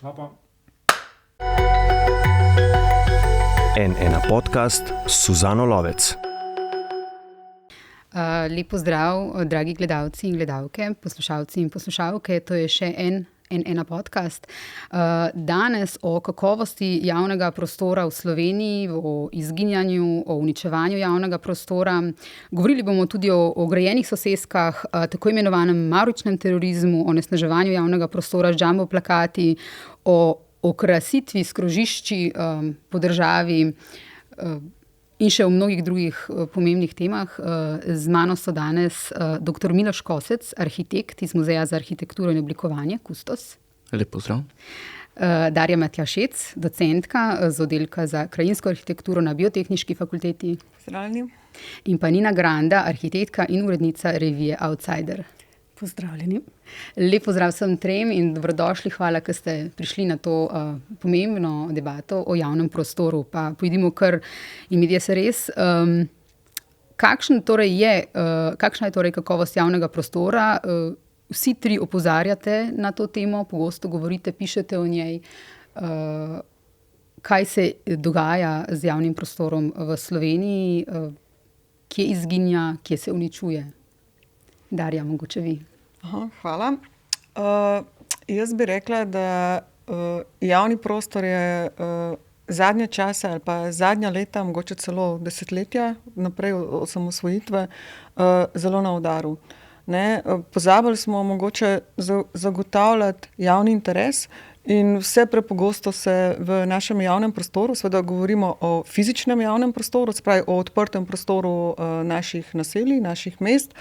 NN podcast s Suzano Lovec. Lep pozdrav, dragi gledalci in gledalke, poslušalci in poslušalke. To je še NN podcast. Danes o kakovosti javnega prostora v Sloveniji, o izginjanju, o uničevanju javnega prostora. Govorili bomo tudi o grajenih soseskah, tako imenovanem mavričnem terorizmu, o onesnaževanju javnega prostora z jumbo plakati, o krasitvi s krožišči po državi in še o mnogih drugih pomembnih temah. Z mano so danes dr. Miloš Kosec, arhitekt iz Muzeja za arhitekturo in oblikovanje, kustos. Lep pozdrav. Darja Matjašec, docentka z oddelka za krajinsko arhitekturo na Biotehniški fakulteti. Pozdravljeni. In pa Nina Granda, arhitektka in urednica revije Outsider. Pozdravljeni. Lep pozdrav vsem trem in dobrodošli. Hvala, ker ste prišli na to pomembno debato o javnem prostoru. Pa pojdimo kar in medias res. Kakšna je torej kakovost javnega prostora? Vsi tri opozarjate na to temo, pogosto govorite, pišete o njej. Kaj se dogaja z javnim prostorom v Sloveniji? Kje izginja, kje se uničuje? Darja, mogoče vi. Hvala. Jaz bi rekla, da javni prostor je zadnje čase ali pa zadnja leta, mogoče celo desetletja naprej od osamosvojitve, zelo na udaru. Pozabili smo mogoče zagotavljati javni interes in vse prepogosto se v našem javnem prostoru, seveda govorimo o fizičnem javnem prostoru, se pravi o odprtem prostoru naših naselij, naših mest,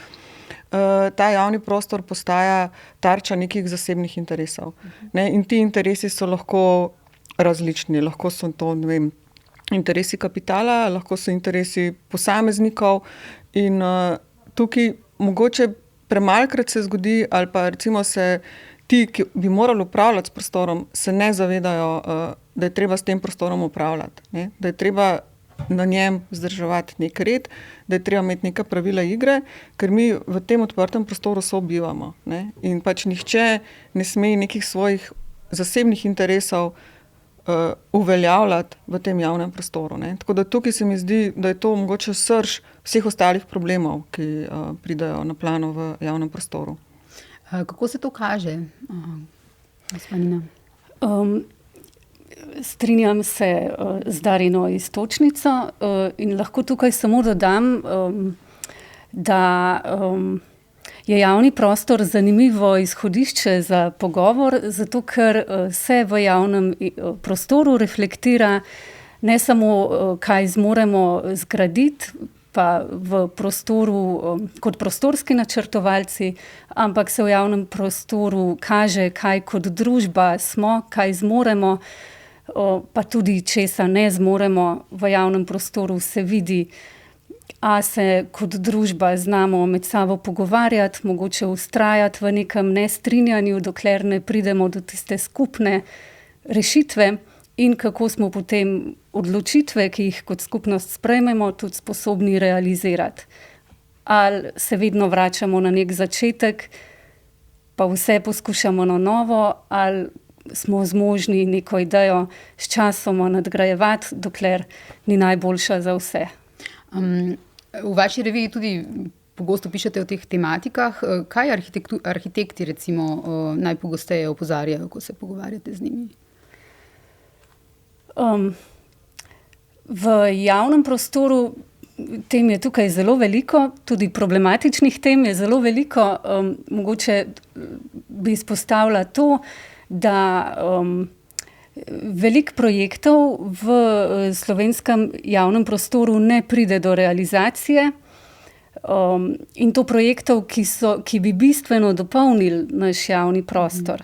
ta javni prostor postaja tarča nekih zasebnih interesov. In ti interesi so lahko različni. Lahko so to, interesi kapitala, lahko so interesi posameznikov in tukaj mogoče premalkrat se zgodi, ali pa recimo se ti, ki bi morali upravljati s prostorom, se ne zavedajo, da je treba s tem prostorom upravljati, da je treba na njem vzdrževati nek red, da je treba imeti neka pravila igre, ker mi v tem odprtem prostoru sobivamo. In pač nihče ne sme nekih svojih zasebnih interesov uveljavljati v tem javnem prostoru. Tako da tukaj se mi zdi, da je to mogoče srž vseh ostalih problemov, ki pridejo na plano v javnem prostoru. Kako se to kaže, gospa Nina? Strinjam se z Darjino iztočnico in lahko tukaj samo dodam, da je javni prostor zanimivo izhodišče za pogovor, zato ker se v javnem prostoru reflektira ne samo, kaj zmoremo zgraditi, pa v prostoru kot prostorski načrtovalci, ampak se v javnem prostoru kaže, kaj kot družba smo, kaj zmoremo, pa tudi česa ne zmoremo. V javnem prostoru se vidi, a se kot družba znamo med sabo pogovarjati, mogoče vztrajati v nekem nestrinjanju, dokler ne pridemo do tiste skupne rešitve, in kako smo potem odločitve, ki jih kot skupnost sprejmemo, tudi sposobni realizirati. Ali se vedno vračamo na nek začetek, pa vse poskušamo na novo, ali smo zmožni neko idejo s časoma nadgrajevati, dokler ni najboljša za vse. V vaši reviji tudi pogosto pišete o teh tematikah. Kaj arhitekti recimo najpogosteje opozarjajo, ko se pogovarjate z njimi? V javnem prostoru tem je tukaj zelo veliko, tudi problematičnih tem je zelo veliko. Mogoče bi izpostavila to, da veliko projektov v slovenskem javnem prostoru ne pride do realizacije, in to projektov, ki bi bistveno dopolnili naš javni prostor.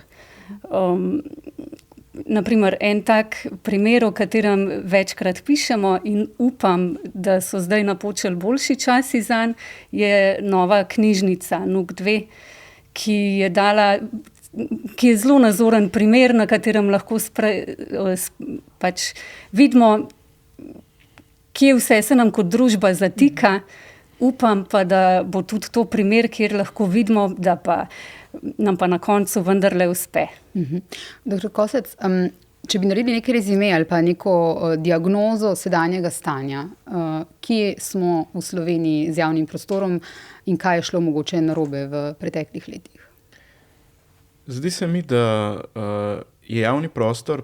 Naprimer, en tak primer, o katerem večkrat pišemo in upam, da so zdaj napočili boljši časi zanj, je nova knjižnica NUK 2, ki je zelo nazoren primer, na katerem lahko vidimo, kje vse se nam kot družba zatika, upam pa, da bo tudi to primer, kjer lahko vidimo, da pa nam pa na koncu vendarle uspe. Dr. Kosec, če bi naredili nekaj rezime ali pa neko diagnozo sedanjega stanja, kje smo v Sloveniji z javnim prostorom in kaj je šlo mogoče narobe v preteklih letih? Zdi se mi, da je javni prostor,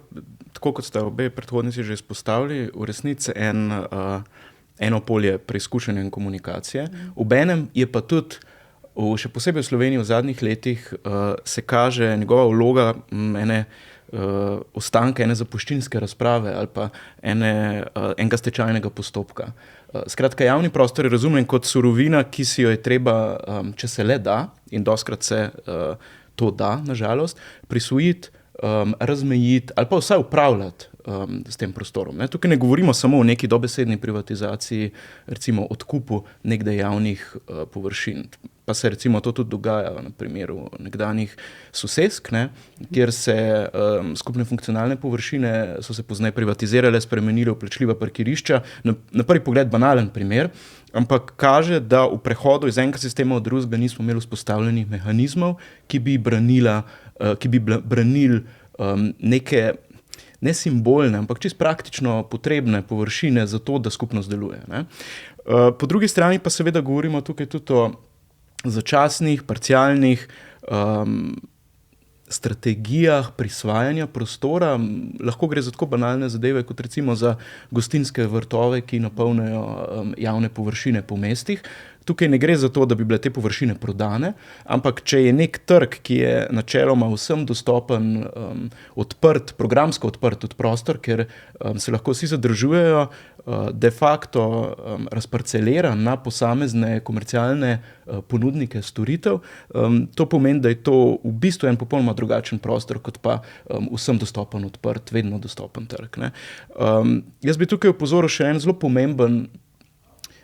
tako kot ste obe predhodnici že izpostavili, v resnici eno polje preizkušanja in komunikacije. Obenem je pa tudi, še posebej v Sloveniji v zadnjih letih, se kaže njegova vloga ostanka ene zapuščinske razprave ali pa enega stečajnega postopka. Skratka, javni prostor je razumljen kot surovina, ki si jo je treba, če se le da, in dostikrat se to da, nažalost, prisvojiti, razmejiti ali pa vsaj upravljati s tem prostorom. Tukaj ne govorimo samo o neki dobesedni privatizaciji, recimo odkupu nekdaj javnih površin. Pa se recimo to tudi dogaja na primeru nekdanjih sosesk, kjer se skupne funkcionalne površine so se pozneje privatizirale, spremenile v plačljiva parkirišča. Na prvi pogled banalen primer, ampak kaže, da v prehodu iz enega sistema v drugega nismo imeli vzpostavljenih mehanizmov, ki bi branili neke ne simbolne, ampak čisto praktično potrebne površine za to, da skupnost deluje. Po drugi strani pa seveda govorimo tukaj tudi o začasnih, parcialnih strategijah prisvajanja prostora. Lahko gre za tako banalne zadeve, kot recimo za gostinske vrtove, ki napolnijo javne površine po mestih. Tukaj ne gre za to, da bi bile te površine prodane, ampak če je nek trg, ki je načeloma vsem dostopen, odprt, programsko odprt prostor, kjer se lahko vsi zadržujejo, de facto razparceliran na posamezne komercialne ponudnike storitev, to pomeni, da je to v bistvu en popolnoma drugačen prostor, kot pa vsem dostopen, odprt, vedno dostopen trg. Jaz bi tukaj opozoril še en zelo pomemben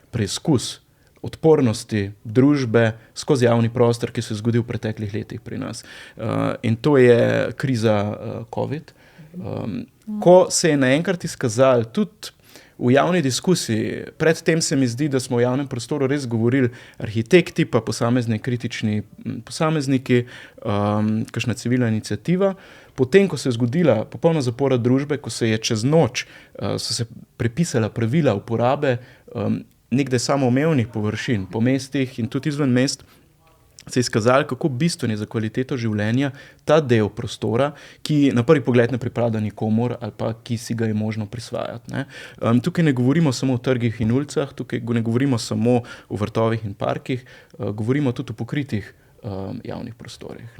preizkus odpornosti družbe skozi javni prostor, ki se je zgodil v preteklih letih pri nas. In to je kriza COVID. Ko se je naenkrat izkazalo tudi v javni diskusiji, predtem se mi zdi, da smo v javnem prostoru res govorili arhitekti, pa posamezni kritični posamezniki, kakšna civilna iniciativa. Potem, ko se je zgodila popolna zapora družbe, ko se je čez noč so se prepisala pravila uporabe nekdaj samoumevnih površin po mestih in tudi izven mest, se je izkazalo, kako bistven je za kvaliteto življenja ta del prostora, ki na prvi pogled ne pripada nikomur ali pa ki si ga je možno prisvajati. Tukaj ne govorimo samo o trgih in ulicah, tukaj ne govorimo samo o vrtovih in parkih, govorimo tudi o pokritih javnih prostorih.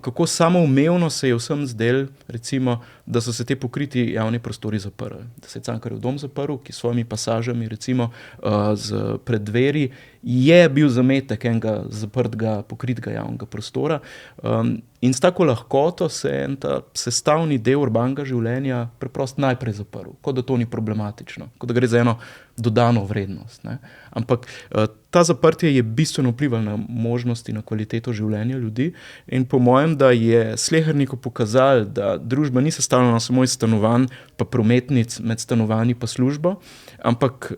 Kako samoumevno se je vsem zdelo, recimo, da so se te pokriti javni prostori zaprli. Da se je Cankarjev dom zaprl, ki s svojimi pasažami, recimo pred dveri, je bil zametek enega zaprtega, pokritega javnega prostora. In s tako lahkoto se je ta sestavni del urbanega življenja preprosto najprej zaprl, kot da to ni problematično, kot da gre za eno dodano vrednost. Ampak ta zaprtje je bistveno vplivalo na možnosti, na kvaliteto življenja ljudi in po mojem, da je sleherniku pokazalo, da družba ni sestavljena samo iz stanovanj pa prometnic med stanovanji pa službo, ampak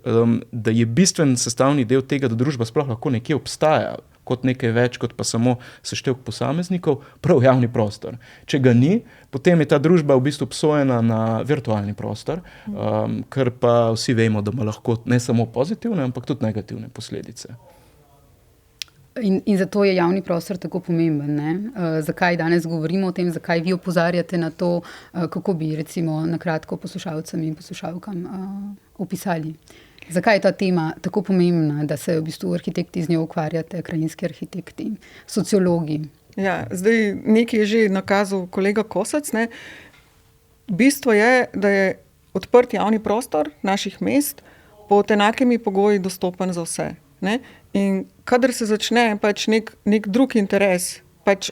da je bistven sestavni del tega, da družba sploh lahko nekje obstaja kot nekaj več, kot pa samo seštevek posameznikov, prav javni prostor. Če ga ni, potem je ta družba v bistvu obsojena na virtualni prostor, ker pa vsi vemo, da ima lahko ne samo pozitivne, ampak tudi negativne posledice. In zato je javni prostor tako pomemben, ne? Zakaj danes govorimo o tem, zakaj vi opozarjate na to, kako bi recimo na kratko poslušalcem in poslušalkam opisali? Zakaj je ta tema tako pomembna, da se v bistvu arhitekti z njo ukvarjate, krajinski arhitekti, sociologi? Ja, zdaj nekaj je že nakazal kolega Kosec. Bistvo je, da je odprt javni prostor naših mest pod enakimi pogoji dostopen za vse. In kadar se začne nek drug interes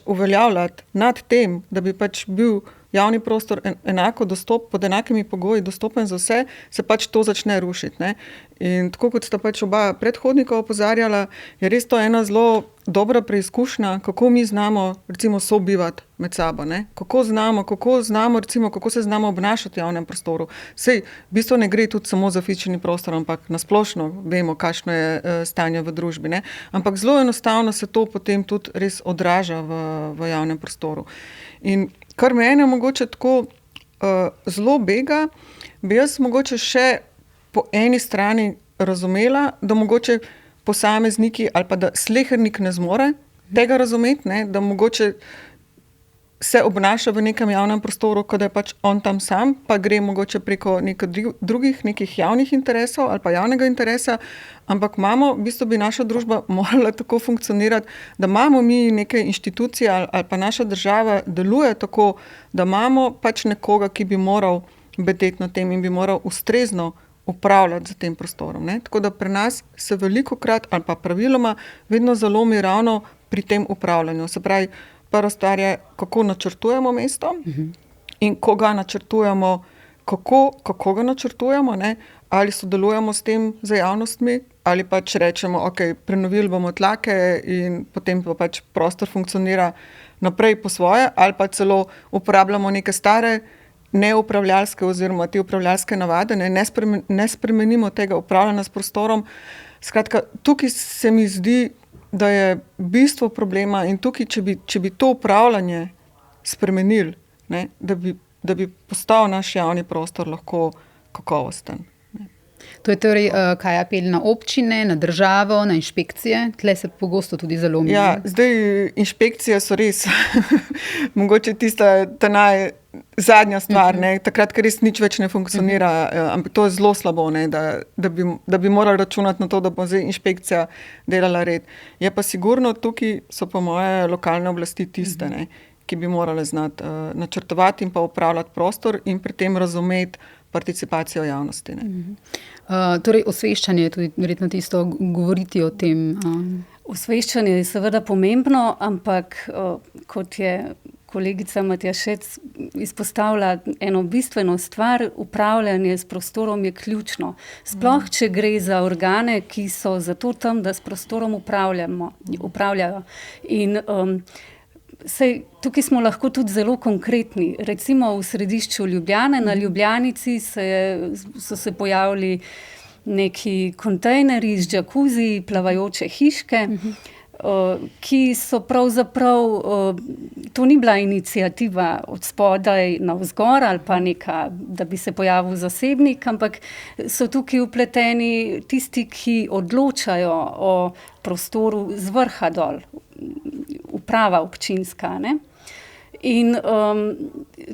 uveljavljati nad tem, da bi bil javni prostor enako pod enakimi pogoji dostopen za vse, se pač to začne rušiti. Ne? In tako kot sta pač oba predhodnika opozarjala, je res to ena zelo dobra preizkušnja, kako mi znamo recimo sobivati med sabo. Ne? Kako znamo recimo, kako se znamo obnašati v javnem prostoru. Sej, v bistvu ne gre tudi samo za fizični prostor, ampak nasplošno vemo, kakšno je stanje v družbi. Ne? Ampak zelo enostavno se to potem tudi res odraža v javnem prostoru. In kar mene mogoče tako zelo bega, bi jaz mogoče še po eni strani razumela, da mogoče posamezniki ali pa da slehernik ne zmore tega razumeti, ne? Da mogoče se obnaša v nekem javnem prostoru, kot da je pač on tam sam, pa gre mogoče preko drugih nekih javnih interesov ali pa javnega interesa, ampak v bistvu bi naša družba morala tako funkcionirati, da imamo mi neke inštitucije ali pa naša država deluje tako, da imamo pač nekoga, ki bi moral bedeti na tem in bi moral ustrezno upravljati z tem prostorom. Ne? Tako da pri nas se velikokrat ali pa praviloma vedno zalomi ravno pri tem upravljanju. Se pravi, prva stvar je, kako načrtujemo mesto in ko ga načrtujemo, kako ga načrtujemo, ne? Ali sodelujemo s tem za javnostmi, ali pač rečemo, ok, prenovili bomo tlake in potem pa pač prostor funkcionira naprej po svoje, ali pa celo uporabljamo neke stare neupravljalske oziroma te upravljalske navade, ne spremenimo tega upravljanja s prostorom. Skratka, tukaj se mi zdi, da je bistvo problema in tukaj, če bi to upravljanje spremenili, ne, da bi postal naš javni prostor lahko kakovosten. To je torej, kaj apel na občine, na državo, na inšpekcije? Tle se pogosto tudi zalomi. Ja, zdaj inšpekcije so res mogoče tista zadnja stvar, ne? Takrat, ker res nič več ne funkcionira, ampak to je zelo slabo, ne? Da bi morali računati na to, da bo zdaj inšpekcija delala red. Je pa sigurno tukaj so pa moje lokalne oblasti tiste, ne? Ki bi morale znati načrtovati in pa upravljati prostor in pri tem razumeti participacijo javnosti. Ne? Torej, osveščanje je tudi verjetno tisto, govoriti o tem. Osveščanje je seveda pomembno, ampak kot je kolegica Matija Šec izpostavila eno bistveno stvar, upravljanje s prostorom je ključno. Sploh, če gre za organe, ki so zato tam, da s prostorom upravljajo. In tukaj smo lahko tudi zelo konkretni. Recimo v središču Ljubljane, na Ljubljanici so se pojavili neki kontejnerji z džakuzi, plavajoče hiške, ki so pravzaprav, to ni bila iniciativa od spodaj navzgor ali pa neka, da bi se pojavil zasebnik, ampak so tukaj vpleteni tisti, ki odločajo o prostoru z vrha dol, uprava občinska, ne? In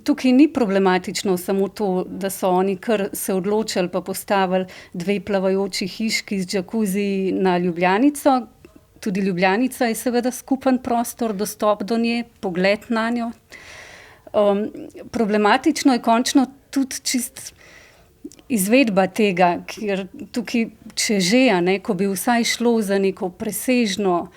tukaj ni problematično samo to, da so oni kar se odločili pa postavili 2 plavajoči hiški z džakuzi na Ljubljanico. Tudi Ljubljanica je seveda skupen prostor, dostop do nje, pogled na njo. Problematično je končno tudi čist izvedba tega, ker tukaj, če že, ko bi vsaj šlo za neko presežno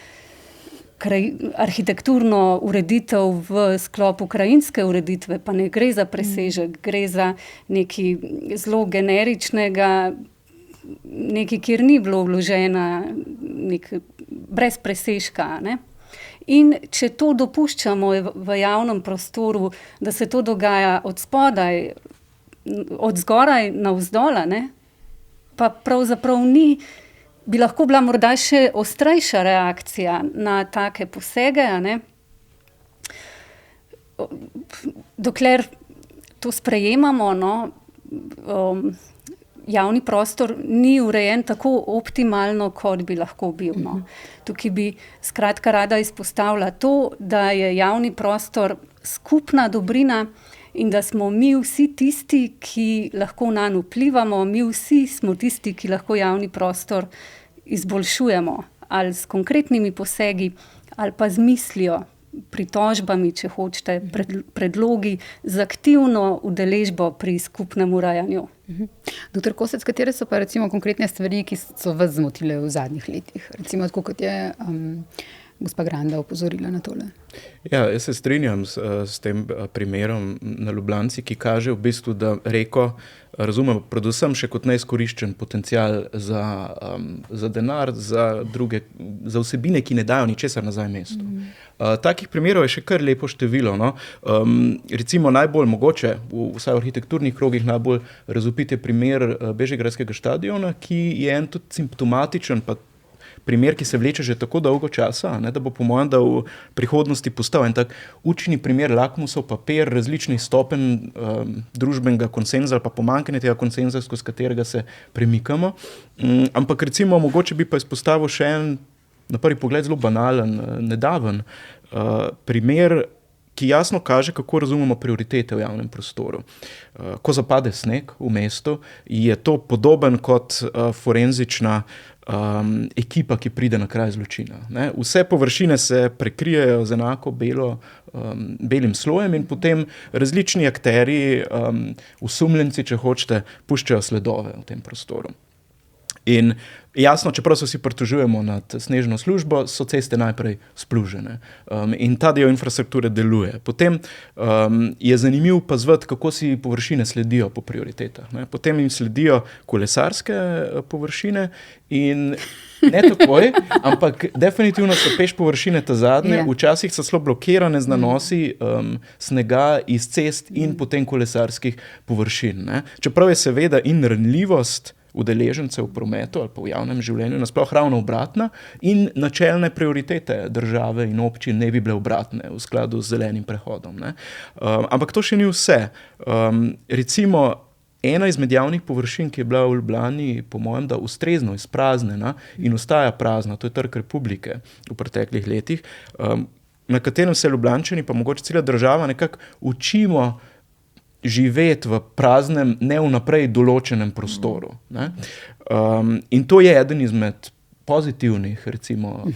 arhitekturno ureditev v sklopu krajinske ureditve, pa ne gre za presežek, gre za nekaj zelo generičnega, nekaj, kjer ni bilo vložena, brez presežka, ne? In če to dopuščamo v javnem prostoru, da se to dogaja od spodaj, od zgoraj navzdol, ne? Pa pravzaprav bi lahko bila morda še ostrejša reakcija na take posege, ne? Dokler to sprejemamo, javni prostor ni urejen tako optimalno, kot bi lahko bil. Tukaj bi skratka rada izpostavila to, da je javni prostor skupna dobrina in da smo mi vsi tisti, ki lahko nanj vplivamo, mi vsi smo tisti, ki lahko javni prostor izboljšujemo, ali s konkretnimi posegi, ali pa z mislijo, pritožbami, če hočete, predlogi, z aktivno udeležbo pri skupnem urejanju. Doktor Kosec, katere so pa recimo konkretne stvari, ki so vas zmotile v zadnjih letih? Recimo, tako kot je gospa Granda opozorila na tole. Ja, jaz se strinjam s tem primerom na Ljubljanci, ki kaže v bistvu, da reko razumemo predvsem še kot neizkoriščen potencial za denar, za vsebine, ki ne dajo ničesar nazaj mestu. Takih primerov je še kar lepo število. No? Recimo najbolj mogoče, vsaj v arhitekturnih krogih, najbolj razvpit je primer Bežigradskega štadiona, ki je en tudi simptomatičen, pa primer, ki se vleče že tako dolgo časa, ne, da bo po mojem, da v prihodnosti postal en tak učni primer, lakmusov papir različnih stopenj družbenega konsenza ali pa pomanjkanja tega konsenza, skozi katerega se premikamo. Ampak recimo mogoče bi pa izpostavil še en, na prvi pogled zelo banalen, nedaven primer, ki jasno kaže, kako razumemo prioritete v javnem prostoru. Ko zapade sneg v mestu, je to podoben kot forenzična ekipa, ki pride na kraj zločina. Ne? Vse površine se prekrijejo z enako belim slojem in potem različni akterji, osumljenci, če hočete, puščajo sledove v tem prostoru. In jasno, čeprav se vsi pritožujemo nad snežno službo, so ceste najprej splužene in ta del infrastrukture deluje. Potem je zanimivo opazovati, kako si površine sledijo po prioritetah. Ne? Potem jim sledijo kolesarske površine in ne takoj, ampak definitivno so peš površine ta zadnje, včasih so zelo blokirane z nanosi snega iz cest in potem kolesarskih površin. Ne? Čeprav je seveda in ranljivost udeležencev v prometu ali pa v javnem življenju nasploh ravno obratna in načelne prioritete države in občin ne bi bile obratne v skladu z zelenim prehodom. Ne? Ampak to še ni vse. Recimo, ena izmed javnih površin, ki je bila v Ljubljani, po mojem, da ustrezno izpraznjena in ostaja prazna, to je Trg Republike v preteklih letih, na katerem se Ljubljančani, pa mogoče cela država, nekako učimo živeti v praznem, ne vnaprej določenem prostoru. Ne? In to je eden izmed pozitivnih, recimo,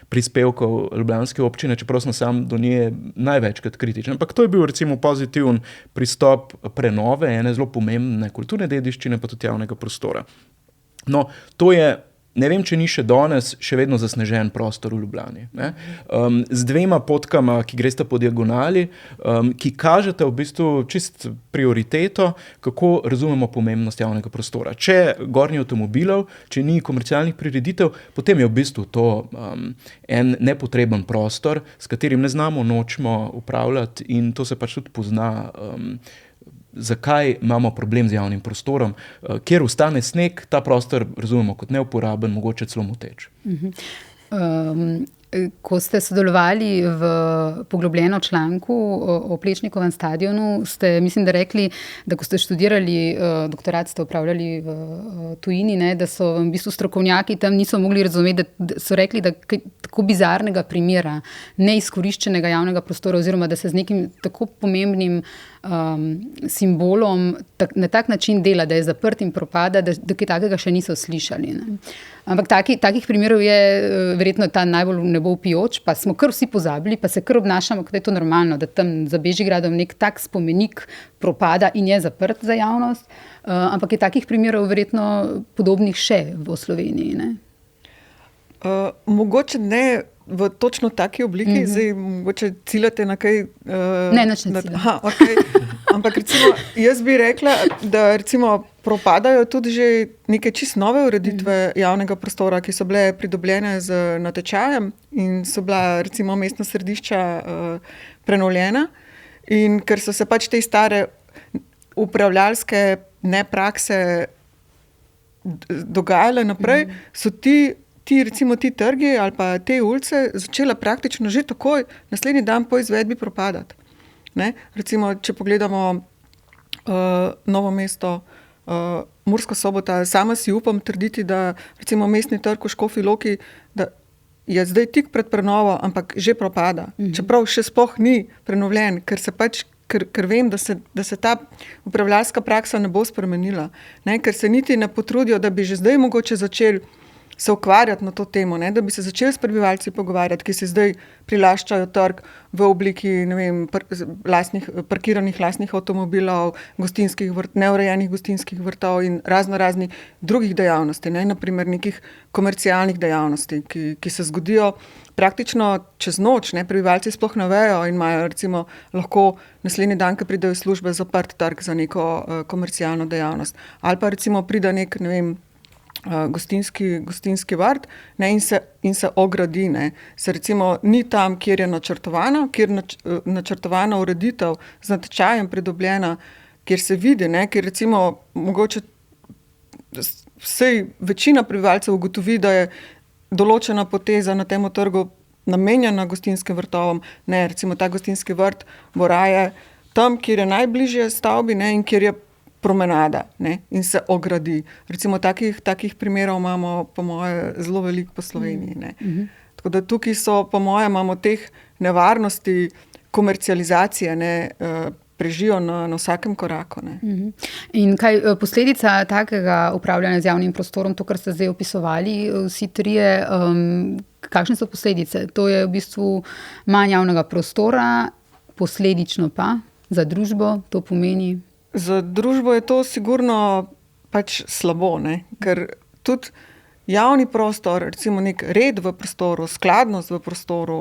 prispevkov ljubljanske občine, čeprav sem sam do nje največkrat kritičen. Ampak to je bil recimo pozitiven pristop prenove ene zelo pomembne kulturne dediščine, pa tudi javnega prostora. No, to je, ne vem, če ni še danes, še vedno zasnežen prostor v Ljubljani. Ne? Z dvema potkama, ki gresta po diagonali, ki kažete v bistvu čist prioriteto, kako razumemo pomembnost javnega prostora. Če gornji avtomobilov, če ni komercialnih prireditev, potem je v bistvu to en nepotreben prostor, s katerim ne znamo, nočemo upravljati in to se pač tudi pozna. Zakaj imamo problem z javnim prostorom, kjer ostane sneg, ta prostor razumemo kot neuporaben, mogoče celo moteč. Ko ste sodelovali v poglobljeno članku o Plečnikovem stadionu, ste, mislim, da rekli, da ko ste študirali, doktorat ste opravljali v tujini, ne, da so v bistvu strokovnjaki tam niso mogli razumeti, da so rekli, da tako bizarnega primera neizkoriščenega javnega prostora oziroma da se z nekim tako pomembnim simbolom na tak način dela, da je zaprt in propada, da kaj takega še niso slišali. Ne. Ampak takih primerov je verjetno ta najbolj nebovpijoč, pa smo kar vsi pozabili, pa se kar obnašamo, kot je to normalno, da tam za Bežigradom nek tak spomenik propada in je zaprt za javnost, ampak je takih primerov verjetno podobnih še v Sloveniji. Ne? Mogoče ne v točno taki obliki, zdaj mogoče ciljate na kaj... Ne, nič ne ciljate. Okay. Ampak recimo, jaz bi rekla, da recimo propadajo tudi že neke čist nove ureditve javnega prostora, ki so bile pridobljene z natečajem in so bila recimo mestna središča prenovljena in ker so se pač te stare upravljalske neprakse dogajale naprej, so recimo ti trgi ali pa te ulice začela praktično že takoj naslednji dan po izvedbi propadati. Ne? Recimo, če pogledamo Novo mesto, Murska Sobota, sama si upam trditi, da recimo mestni trg v Škofji Loki, da je zdaj tik pred prenovo, ampak že propada. Čeprav še sploh ni prenovljen, ker vem, da se ta upravljalska praksa ne bo spremenila. Ne? Ker se niti ne potrudijo, da bi že zdaj mogoče začeli se ukvarjati na to temo, ne, da bi se začeli s prebivalci pogovarjati, ki se zdaj prilaščajo trg v obliki, ne vem, parkiranih lastnih avtomobilov, neurejenih gostinskih vrtov in raznih drugih dejavnosti, ne, naprimer nekih komercialnih dejavnosti, ki se zgodijo praktično čez noč, ne, prebivalci sploh ne vejo in imajo recimo lahko naslednji dan, ko pridejo iz službe, zaprt trg za neko komercialno dejavnost. Ali pa recimo pride nek, ne vem, gostinski vrt, ne, in se ogradi, ne. Se recimo ni tam, kjer je načrtovana ureditev z natečajem pridobljena, kjer se vidi, ne, kjer recimo mogoče vsej večina prebivalcev ugotovi, da je določena poteza na tem trgu namenjena gostinskim vrtovom. Ne, recimo ta gostinski vrt bo raje tam, kjer je najbližje stavbi, ne, in kjer je promenada, ne, in se ogradi. Recimo takih primerov imamo po moje zelo veliko po Sloveniji. Ne. Tako da tukaj po moje imamo teh nevarnosti komercializacije, ne, prežijo na vsakem koraku. Ne. In kaj posledica takega upravljanja z javnim prostorom, to, kar ste zdaj opisovali, vsi trije, kakšne so posledice? To je v bistvu manj javnega prostora, posledično pa za družbo to pomeni? Za družbo je to sigurno pač slabo, ne? Ker tudi javni prostor, recimo nek red v prostoru, skladnost v prostoru,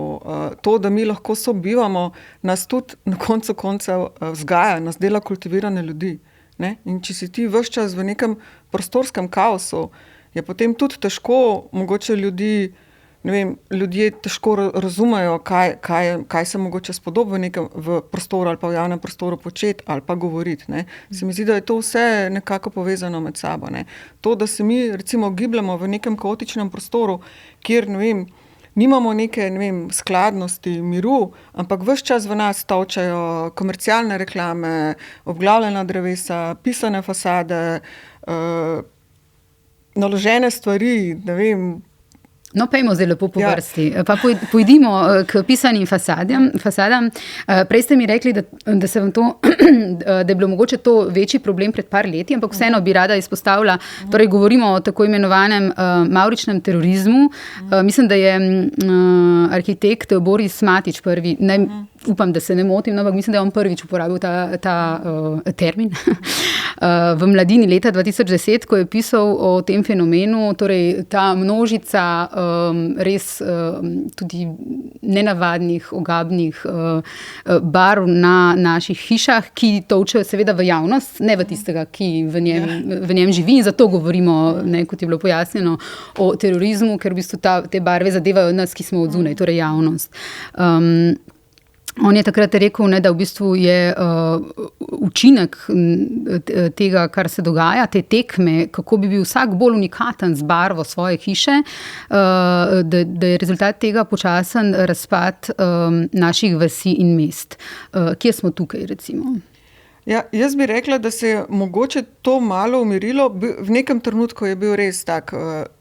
to, da mi lahko sobivamo, nas tudi na koncu koncev vzgaja, nas dela kultivirane ljudi. Ne? In če si ti ves čas v nekem prostorskem kaosu, je potem tudi težko, mogoče ljudje težko razumejo, kaj se mogoče spodobi v prostoru ali pa v javnem prostoru početi ali pa govoriti. Ne. Se mi zdi, da je to vse nekako povezano med sabo. Ne. To, da se mi recimo gibljamo v nekem kaotičnem prostoru, kjer nimamo neke skladnosti, miru, ampak ves čas v nas tolčejo komercialne reklame, obglavljena drevesa, pisane fasade, naložene stvari, ne vem. No, pejmo zdaj lepo po vrsti. Pa pojdimo k pisanim fasadam. Prej ste mi rekli, da se vam to, da je bilo mogoče to večji problem pred par leti, ampak vseeno bi rada izpostavila, torej govorimo o tako imenovanem mavričnem terorizmu. Mislim, da je arhitekt Boris Matić prvi, upam, da se ne motim, ampak mislim, da je on prvič uporabil ta termin v Mladini leta 2010, ko je pisal o tem fenomenu, torej ta množica res tudi nenavadnih, ogabnih barv na naših hišah, ki tolčejo seveda v javnost, ne v tistega, ki v njem živi, in zato govorimo, ne, kot je bilo pojasnjeno, o terorizmu, ker v bistvu te barve zadevajo nas, ki smo odzunaj, torej javnost. On je takrat rekel, ne, da v bistvu je učinek tega, kar se dogaja, te tekme, kako bi bil vsak bolj unikaten z barvo svoje hiše, da je rezultat tega počasen razpad naših vasi in mest. Kje smo tukaj, recimo? Ja, jaz bi rekla, da se je mogoče to malo umirilo. V nekem trenutku je bil res tak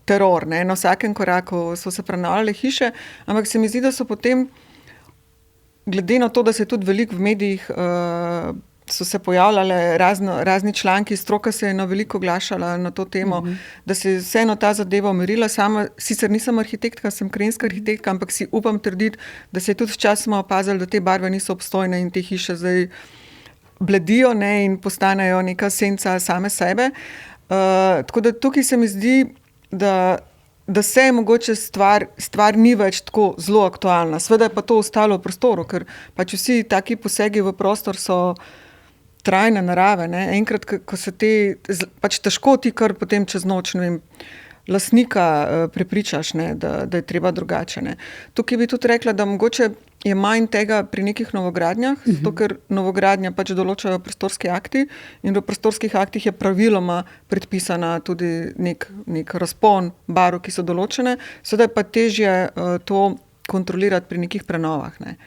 teror, ne? Na vsakem koraku so se prenavljale hiše, ampak se mi zdi, da so potem, glede na to, da se je tudi veliko v medijih so se pojavljale razni članki, stroka se je na veliko oglašala na to temo, da se je vseeno ta zadeva umirila. Sama sicer nisem arhitektka, sem krajinska arhitektka, ampak si upam trditi, da se je tudi včasih opazilo, da te barve niso obstojne in te hiše zdaj bledijo, ne, in postanejo neka senca same sebe. Tako da tukaj se mi zdi, da se je mogoče stvar ni več tako zelo aktualna. Sveda je pa to ostalo v prostoru, ker pač vsi taki posegi v prostor so trajne narave. Ne. Enkrat, ko se pač težko ti kar potem čez noč, ne vem, lastnika prepričaš, ne, da je treba drugače. Ne. Tukaj bi tudi rekla, da mogoče je manj tega pri nekih novogradnjah, zato ker novogradnja pač določajo prostorski akti in v prostorskih aktih je praviloma predpisana tudi nek razpon barv, ki so določene. Sedaj pa težje to kontrolirati pri nekih prenovah, ne,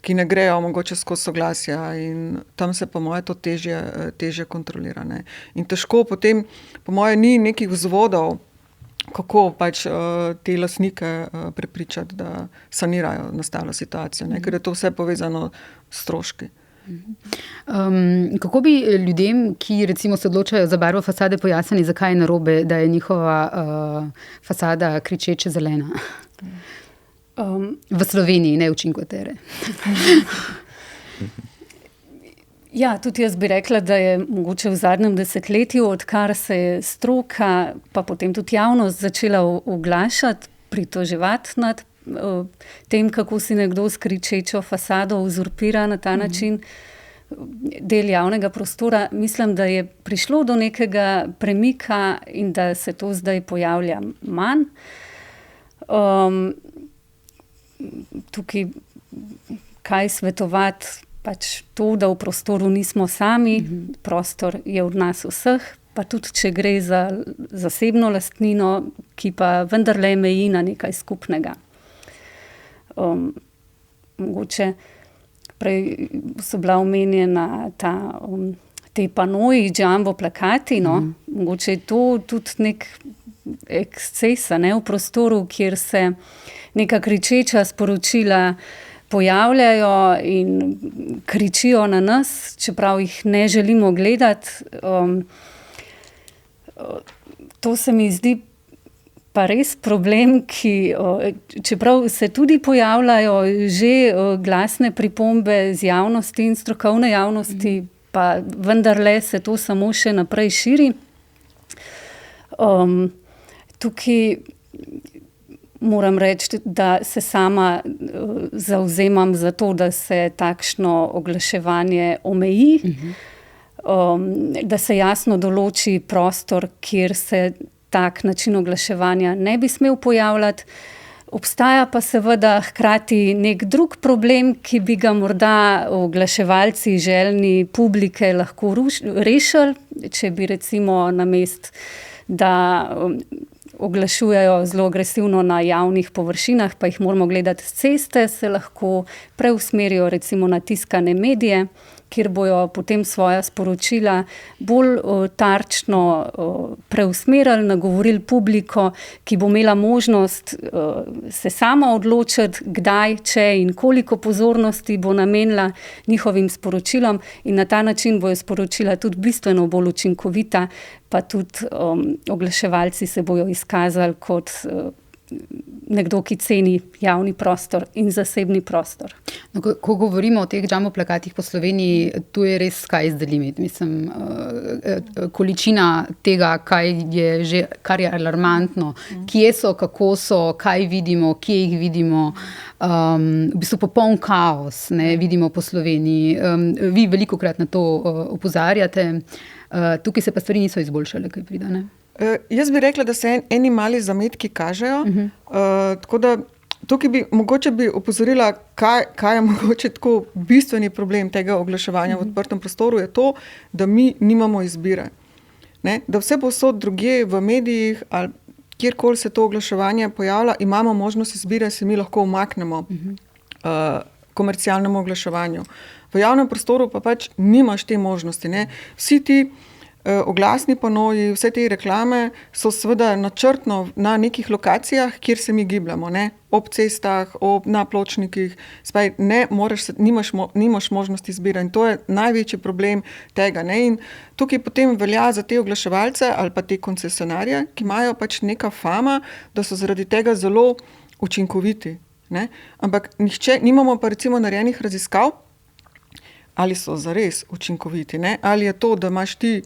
ki ne grejo mogoče skozi soglasja, in tam se po moje to težje kontrolira. Ne. In težko potem, po moje, ni nekih vzvodov, kako pač te lastnike prepričati, da sanirajo nastalo situacijo, ne? Ker je to vse povezano s stroški. Kako bi ljudem, ki recimo se odločajo za barvo fasade, pojasnili, zakaj je narobe, da je njihova fasada kričeče zelena? V Sloveniji, ne v Cinque Terre. Ja, tudi jaz bi rekla, da je mogoče v zadnjem desetletju, odkar se je stroka, pa potem tudi javnost začela oglašati, pritoževati nad tem, kako si nekdo s kričečo fasado uzurpira na ta način del javnega prostora. Mislim, da je prišlo do nekega premika in da se to zdaj pojavlja manj. Tukaj kaj svetovati, pač to, da v prostoru nismo sami, prostor je od nas vseh, pa tudi če gre za zasebno lastnino, ki pa vendarle meji na nekaj skupnega. Mogoče prej so bila omenjena te panoji, jumbo plakati, no? Mogoče je to tudi nek eksces, ne, v prostoru, kjer se neka kričeča sporočila pojavljajo in kričijo na nas, čeprav jih ne želimo gledati. To se mi zdi pa res problem, ki, čeprav se tudi pojavljajo že glasne pripombe z javnosti in strokovne javnosti, pa vendarle se to samo še naprej širi. Tukaj moram reči, da se sama zavzemam za to, da se takšno oglaševanje omeji, da se jasno določi prostor, kjer se tak način oglaševanja ne bi smel pojavljati. Obstaja pa seveda hkrati nek drug problem, ki bi ga morda oglaševalci željni publike lahko rešili, če bi recimo namesto, da oglašujejo zelo agresivno na javnih površinah, pa jih moramo gledati s ceste, se lahko preusmerijo recimo na tiskane medije, kjer bojo potem svoja sporočila bolj tarčno preusmerili, nagovorili publiko, ki bo imela možnost se sama odločiti, kdaj, če in koliko pozornosti bo namenila njihovim sporočilom, in na ta način bojo sporočila tudi bistveno bolj učinkovita, pa tudi oglaševalci se bojo izkazali kot nekdo, ki ceni javni prostor in zasebni prostor. No, ko govorimo o teh jumbo plakatih po Sloveniji, tu je res sky is the limit. Mislim, količina tega, kar je alarmantno, kje so, kako so, kaj vidimo, kje jih vidimo, v bistvu popoln kaos, ne, vidimo po Sloveniji. Vi velikokrat na to opozarjate, tukaj se pa stvari niso izboljšale, kaj pride, ne? Jaz bi rekla, da se eni mali zametki kažejo, tako da tukaj mogoče bi opozorila, kaj je mogoče tako bistveni problem tega oglaševanja v odprtem prostoru, je to, da mi nimamo izbire. Ne? Da vse povsod drugje v medijih ali kjerkoli se to oglaševanje pojavlja, imamo možnost izbire, se mi lahko umaknemo komercialnemu oglaševanju. V javnem prostoru pa pač nimaš te možnosti. Ne? Vsi ti oglasni panoji, vse te reklame so seveda načrtno na nekih lokacijah, kjer se mi gibljamo, ne? Ob cestah, na pločnikih, spaj nimaš možnosti izbire in to je največji problem tega. Ne? In tukaj potem velja za te oglaševalce ali pa te koncesionarje, ki imajo pač neka fama, da so zaradi tega zelo učinkoviti. Ne? Ampak nimamo pa recimo narejenih raziskav, ali so zares učinkoviti, ne? Ali je to, da imaš ti,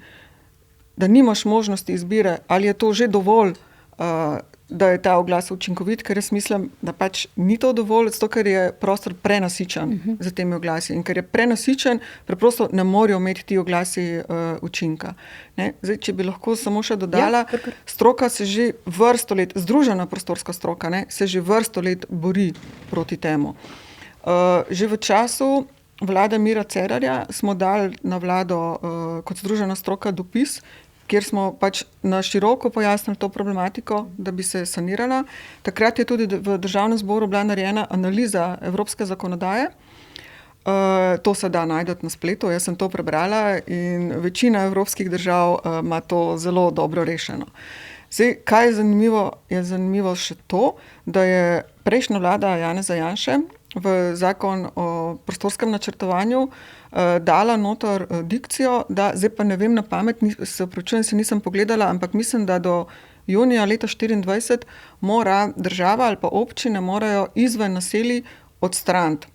da nimaš možnosti izbire, ali je to že dovolj, da je ta oglas učinkovit, ker jaz mislim, da pač ni to dovolj, zato ker je prostor prenasičen za temi oglasi. In ker je prenasičen, preprosto ne morejo imeti ti oglasi učinka. Ne? Zdaj, če bi lahko samo še dodala, stroka se že vrsto let, združena prostorska stroka, ne, se že vrsto let bori proti temu. Že v času vlade Mira Cerarja smo dali na vlado kot združena stroka dopis, kjer smo pač na široko pojasnili to problematiko, da bi se sanirala. Takrat je tudi v Državnem zboru bila narejena analiza evropske zakonodaje. To se da najti na spletu, jaz sem to prebrala in večina evropskih držav ima to zelo dobro rešeno. Zdaj, kaj je zanimivo še to, da je prejšnja vlada Janeza Janše v zakon o prostorskem načrtovanju dala noter dikcijo, da zdaj pa ne vem na pamet, se opravičujem, se nisem pogledala, ampak mislim, da do junija leta 2024 mora država ali pa občine morajo izven naselij odstraniti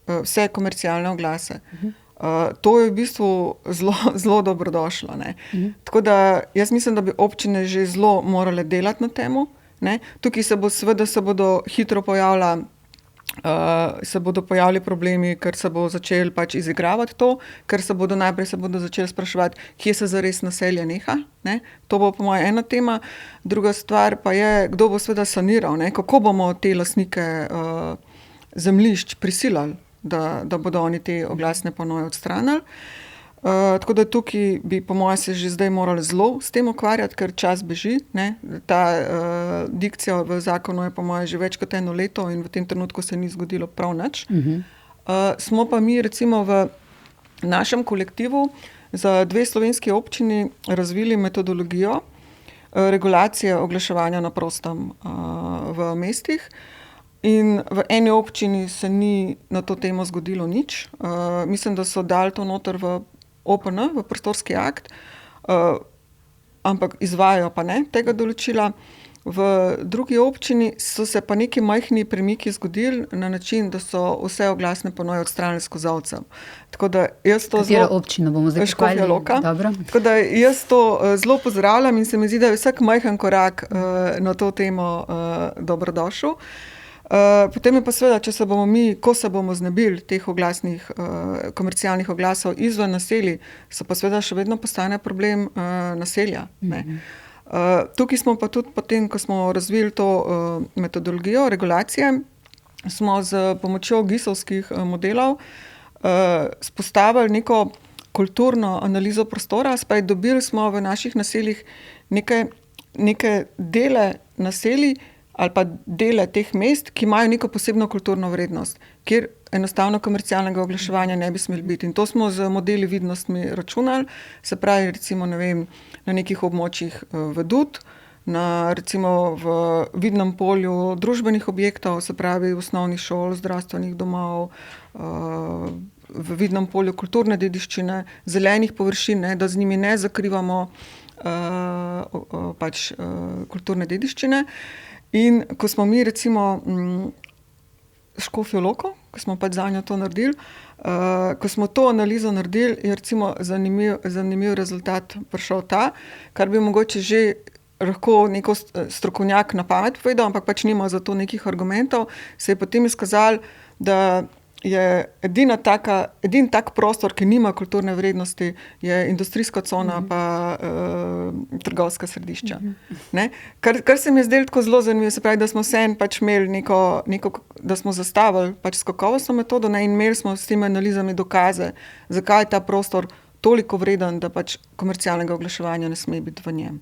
vse komercialne oglase. To je v bistvu zelo dobrodošlo. Ne. Tako da jaz mislim, da bi občine že zelo morale delati na temu. Ne. Tukaj se bodo hitro pojavili problemi, ker se bo začeli pač izigravati to, ker najprej se bodo začeli spraševati, kje se zares naselje neha. Ne. To bo po mojem ena tema. Druga stvar pa je, kdo bo seveda saniral, ne. Kako bomo te lastnike zemljišč prisilali, da bodo oni te oglasne panoje odstranili. Tako da tukaj bi po mojem se že zdaj morali zelo s tem ukvarjati, ker čas beži. Ne? Ta dikcija v zakonu je po mojem že več kot 1 leto in v tem trenutku se ni zgodilo prav nič. Smo pa mi recimo v našem kolektivu za 2 slovenski občini razvili metodologijo regulacije oglaševanja na prostem v mestih. In v eni občini se ni na to temo zgodilo nič. Mislim, da so dali to noter v OPN, v prostorski akt, ampak izvajajo pa ne tega določila. V drugi občini so se pa neki majhni premiki zgodili na način, da so vse oglasne panoje odstranili s kozolcem. Tako da jaz to Katero občino bomo zdaj Škofja Loka. Dobro. Tako da jaz to zelo pozdravljam in se mi zdi, da je vsak majhen korak na to temo dobrodošel. Potem je pa seveda, če se bomo mi, ko se bomo znebili teh oglasnih, komercialnih oglasov izven naselij, so pa seveda še vedno postane problem naselja. Ne. Tukaj smo pa tudi potem, ko smo razvili to metodologijo regulacije, smo z pomočjo GIS-ovskih modelov spostavili neko kulturno analizo prostora, spaj dobili smo v naših naseljih neke dele naselij, ali pa dele teh mest, ki imajo neko posebno kulturno vrednost, kjer enostavno komercialnega oglaševanja ne bi smeli biti. In to smo z modeli vidnostmi računali, se pravi recimo, ne vem, na nekih območjih vedut, recimo v vidnem polju družbenih objektov, se pravi osnovnih šol, zdravstvenih domov, v vidnem polju kulturne dediščine, zelenih površin, ne, da z njimi ne zakrivamo kulturne dediščine. In ko smo mi recimo Škofjo Loko, ko smo pač zanjo to naredili, ko smo to analizo naredili, je recimo zanimiv rezultat prišel ta, kar bi mogoče že lahko neko strokovnjak na pamet povedal, ampak pač nima za to nekih argumentov, se je potem izkazalo, da je edin tak prostor, ki nima kulturne vrednosti, je industrijska cona pa trgovska središča. Ne? Kar se mi je zdelo tako zelo zanimivo, se pravi, da smo vseeno pač imeli da smo zastavili pač s kakovostno metodo, ne? In imeli smo s temi analizami dokaze, zakaj je ta prostor toliko vreden, da pač komercialnega oglaševanja ne sme biti v njem.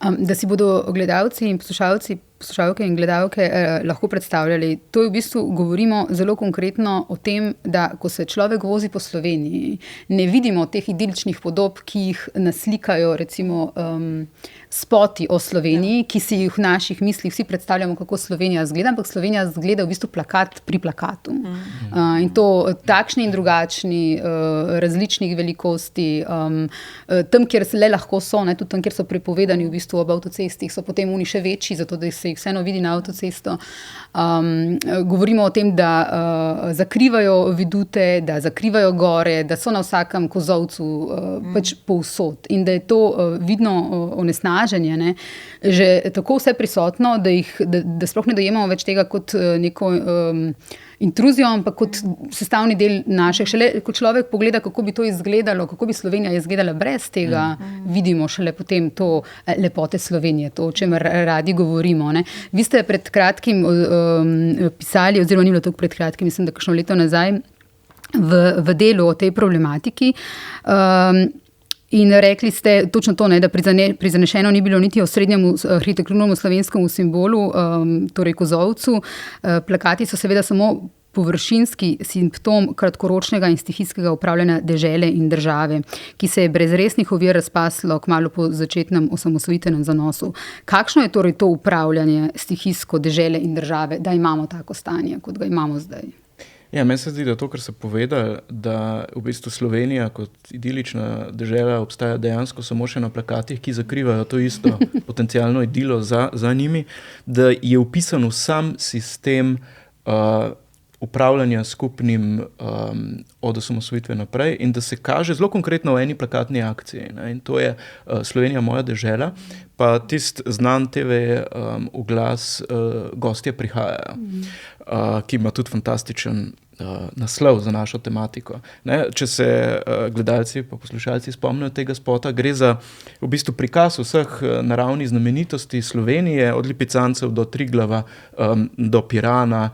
Da si bodo gledalci in poslušalke in gledalke lahko predstavljali, to je v bistvu govorimo zelo konkretno o tem, da ko se človek vozi po Sloveniji, ne vidimo teh idiličnih podob, ki jih naslikajo recimo spoti o Sloveniji, ki si jih v naših mislih vsi predstavljamo, kako Slovenija zgleda, ampak Slovenija zgleda v bistvu plakat pri plakatu. In to takšni in drugačni, različnih velikosti, tam, kjer le lahko so, ne, tudi tam, kjer so prepovedani v bistvu ob avtocestih, so potem oni še večji, zato da se jih vseeno vidi na avtocesto. Govorimo o tem, da zakrivajo vidute, da zakrivajo gore, da so na vsakem kozolcu pač povsod in da je to vidno onesnaženje, ne, že tako vse prisotno, da sploh ne dojemamo več tega kot neko intruzijo, ampak kot sestavni del naše. Šele, ko človek pogleda, kako bi to izgledalo, kako bi Slovenija izgledala brez tega, vidimo šele potem to lepote Slovenije, to, o čemer radi govorimo. Ne. Vi ste pred kratkim pisali, oziroma ni bilo tako pred kratkim, mislim, da kakšno leto nazaj, v delu o tej problematiki. In rekli ste točno to, ne, da prizanešeno ni bilo niti o srednjem arhitekturnemu slovenskemu simbolu, torej kozolcu. Plakati so seveda samo površinski simptom kratkoročnega in stihijskega upravljanja dežele in države, ki se je brez resnih ovir razpaslo kmalu po začetnem osamosvojitvenem zanosu. Kakšno je torej to upravljanje stihijsko dežele in države, da imamo tako stanje, kot ga imamo zdaj? Ja, meni se zdi, da to, kar se povedal, da v bistvu Slovenija kot idilična dežela obstaja dejansko samo še na plakatih, ki zakrivajo to isto potencialno idilo za njimi, da je vpisan v sam sistem upravljanja skupnim od osamosvojitve naprej in da se kaže zelo konkretno v eni plakatni akciji. Ne? In to je Slovenija moja dežela, pa tisti znan TV oglas Gostje prihajajo, ki ima tudi fantastičen naslov za našo tematiko. Ne? Če se gledalci pa poslušalci spomnijo tega spota, gre za v bistvu prikaz vseh naravnih znamenitosti Slovenije, od Lipicancev do Triglava, do Pirana,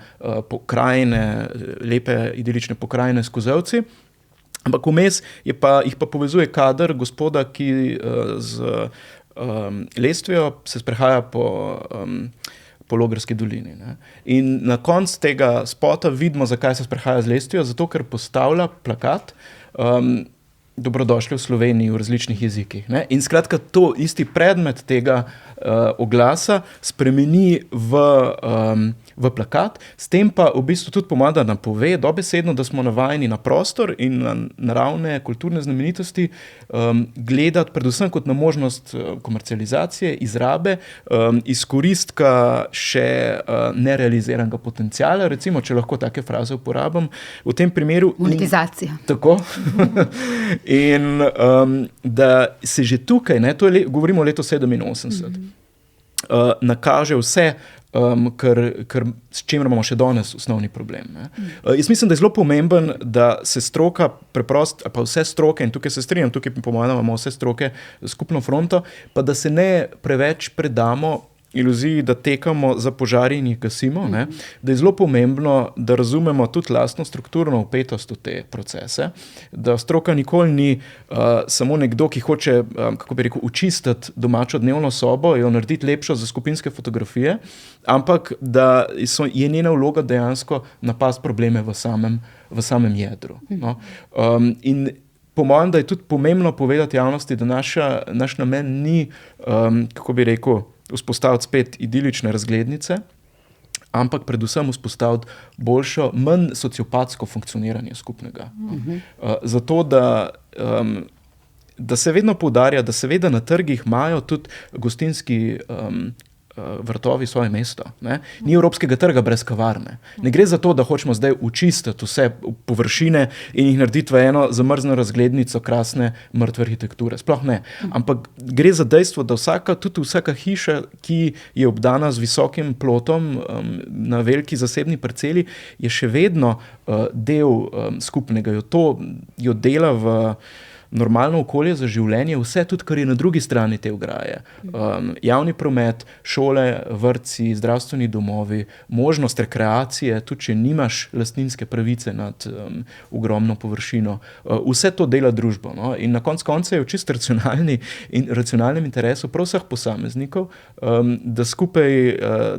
pokrajine, lepe idilične pokrajine s kozolci. Ampak vmes jih pa povezuje kader gospoda, ki z lestvijo se sprehaja po Logrski dolini. Ne. In na koncu tega spota vidimo, zakaj se sprehaja z lestvijo, zato ker postavlja plakat Dobrodošli v Sloveniji v različnih jezikih. Ne. In skratka, to isti predmet tega oglasa spremeni v plakat, s tem pa v bistvu tudi pomaga nam pove dobesedno, da smo navajeni na prostor in na naravne kulturne znamenitosti gledati predvsem kot na možnost komercializacije, izrabe, izkoristka še nerealiziranega potenciala, recimo, če lahko take fraze uporabim. V tem primeru... Monetizacija. Tako. In da se že tukaj, ne, to je govorimo o letu 87, nakaže vse, s čimer imamo še danes osnovni problem. Ne. Jaz mislim, da je zelo pomemben, da se stroka preprosto, pa vse stroke, in tukaj se strinjam, tukaj imamo vse stroke skupno fronto, pa da se ne preveč predamo iluziji, da tekamo za požari in jih gasimo, ne? Da je zelo pomembno, da razumemo tudi lastno strukturno vpetost v te procese, da stroka nikoli ni samo nekdo, ki hoče, kako bi rekel, učistiti domačo dnevno sobo, jo narediti lepšo za skupinske fotografije, ampak da je njena vloga dejansko napasti probleme v samem jedru. No? In po mojem, da je tudi pomembno povedati javnosti, da naš namen ni, kako bi rekel, vzpostaviti spet idilične razglednice, ampak predvsem vzpostaviti boljšo, manj sociopatsko funkcioniranje skupnega. Zato, da se vedno poudarja, da seveda na trgih imajo tudi gostinski vrtovi svoje mesto. Ne? Ni evropskega trga brez kavarne. Ne gre za to, da hočemo zdaj učistiti vse površine in jih narediti v eno zamrzno razglednico krasne mrtve arhitekture. Sploh ne. Ampak gre za dejstvo, da tudi vsaka hiša, ki je obdana z visokim plotom na veliki zasebni parceli, je še vedno del skupnega. Jo dela v normalno okolje za življenje, vse tudi, kar je na drugi strani te ograje. Javni promet, šole, vrtci, zdravstveni domovi, možnost rekreacije, tudi če nimaš lastninske pravice nad ogromno površino. Vse to dela družbo. No? In na koncu je v čisto racionalnem interesu prav vseh posameznikov, da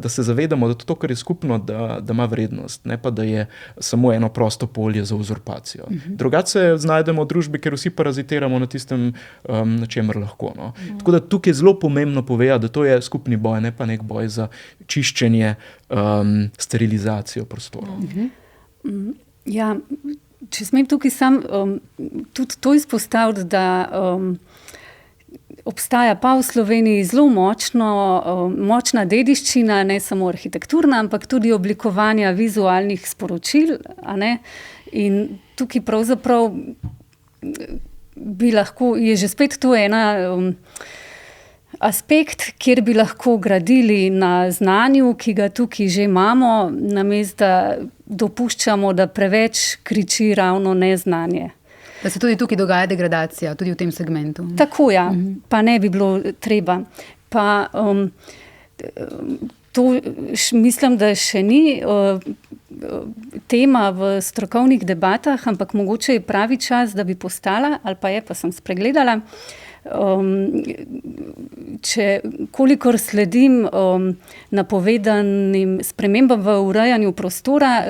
se zavedamo, da to, kar je skupno, da ima vrednost, ne pa da je samo eno prosto polje za uzurpacijo. Drugače se znajdemo v družbi, ker vsi parazitiramo na tistem, na čemer lahko. No. Tako da tukaj je zelo pomembno povedati, da to je skupni boj, ne pa nek boj za čiščenje, sterilizacijo prostorov. Ja, če smem tukaj sam tudi to izpostaviti, da obstaja pa v Sloveniji zelo močna dediščina, ne samo arhitekturna, ampak tudi oblikovanja vizualnih sporočil. A ne? In tukaj pravzaprav je že spet to ena aspekt, kjer bi lahko gradili na znanju, ki ga tukaj že imamo, namesto da dopuščamo, da preveč kriči ravno neznanje. Da se tudi tukaj dogaja degradacija, tudi v tem segmentu. Tako, ja, pa ne bi bilo treba. Pa to mislim, da še ni tema v strokovnih debatah, ampak mogoče je pravi čas, da bi postala, ali pa sem spregledala, kolikor sledim napovedanim spremembam v urejanju prostora,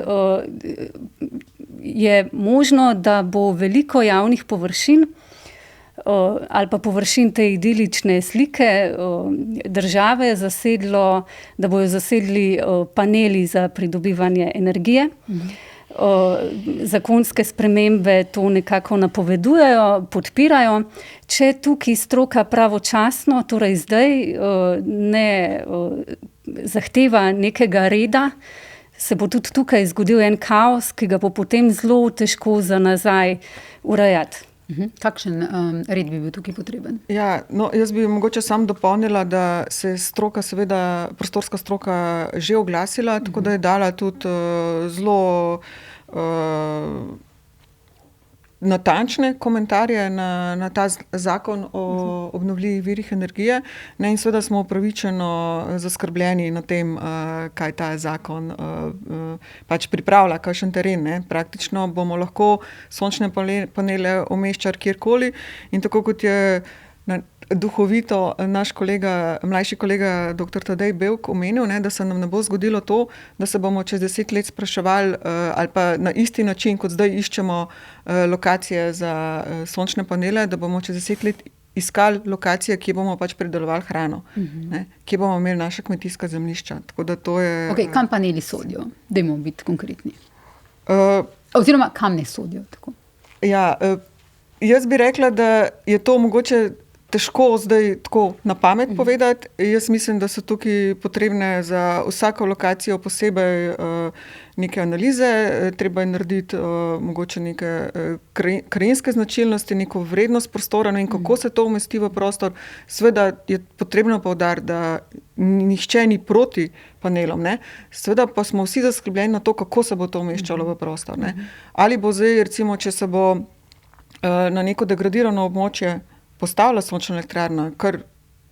je možno, da bo veliko javnih površin ali pa površin te idilične slike države zasedlo, da bojo zasedli paneli za pridobivanje energije. Zakonske spremembe to nekako napovedujejo, podpirajo. Če tukaj stroka pravočasno, torej zdaj, ne zahteva nekega reda, se bo tudi tukaj zgodil en kaos, ki ga bo potem zelo težko za nazaj urejati. Kakšen red bi bil tukaj potreben? Ja, no, jaz bi mogoče sam dopolnila, da se stroka, seveda prostorska stroka že oglasila, tako da je dala tudi zelo natančne komentarje na ta zakon o obnovljivih virih energije. Ne, in seveda smo upravičeno zaskrbljeni na tem, kaj ta zakon pač pripravlja, kakšen teren. Ne. Praktično bomo lahko sončne panele umeščali kjerkoli in tako kot je duhovito naš mlajši kolega dr. Tadej Bevk omenil, ne, da se nam ne bo zgodilo to, da se bomo čez 10 let spraševali ali pa na isti način, kot zdaj iščemo lokacije za sončne panele, da bomo čez 10 let iskali lokacije, kje bomo pač pridelovali hrano, ne, kje bomo imeli naša kmetijska zemljišča. Tako da to je... Okay, kam paneli sodijo? Dajmo biti konkretni. Oziroma, kam ne sodijo? Tako. Ja, jaz bi rekla, da je to mogoče težko zdaj tako na pamet povedati. Jaz mislim, da so tukaj potrebne za vsako lokacijo posebej neke analize, treba je narediti mogoče neke krajinske značilnosti, neko vrednost prostora in kako se to umesti v prostor. Seveda je potrebno poudariti, da nihče ni proti panelom, ne. Seveda pa smo vsi zaskrbljeni na to, kako se bo to umeščalo v prostor, ne. Ali bo zdaj, recimo, če se bo na neko degradirano območje postavila sončna elektrarna, kar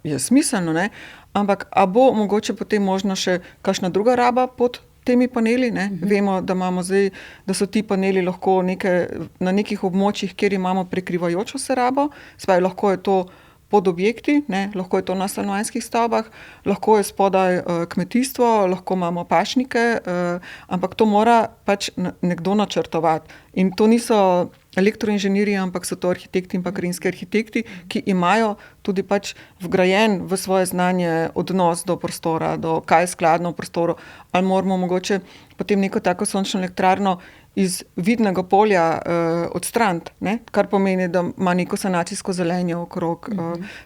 je smiselno, ne? Ampak a bo mogoče potem možno še kakšna druga raba pod temi paneli? Ne? Vemo, da imamo zdaj, da so ti paneli lahko na nekih območjih, kjer imamo prekrivajočo se rabo, spravi, lahko je to pod objekti, ne? Lahko je to na stanovanjskih stavbah, lahko je spodaj kmetijstvo, lahko imamo pašnike, ampak to mora pač nekdo načrtovati. In to niso elektroinženirji, ampak so to arhitekti in pa krajinski arhitekti, ki imajo tudi pač vgrajen v svoje znanje odnos do prostora, do kaj je skladno v prostoru, ali moramo mogoče potem neko tako sončno elektrarno iz vidnega polja odstraniti, ne? Kar pomeni, da ima neko sanacijsko zelenje okrog.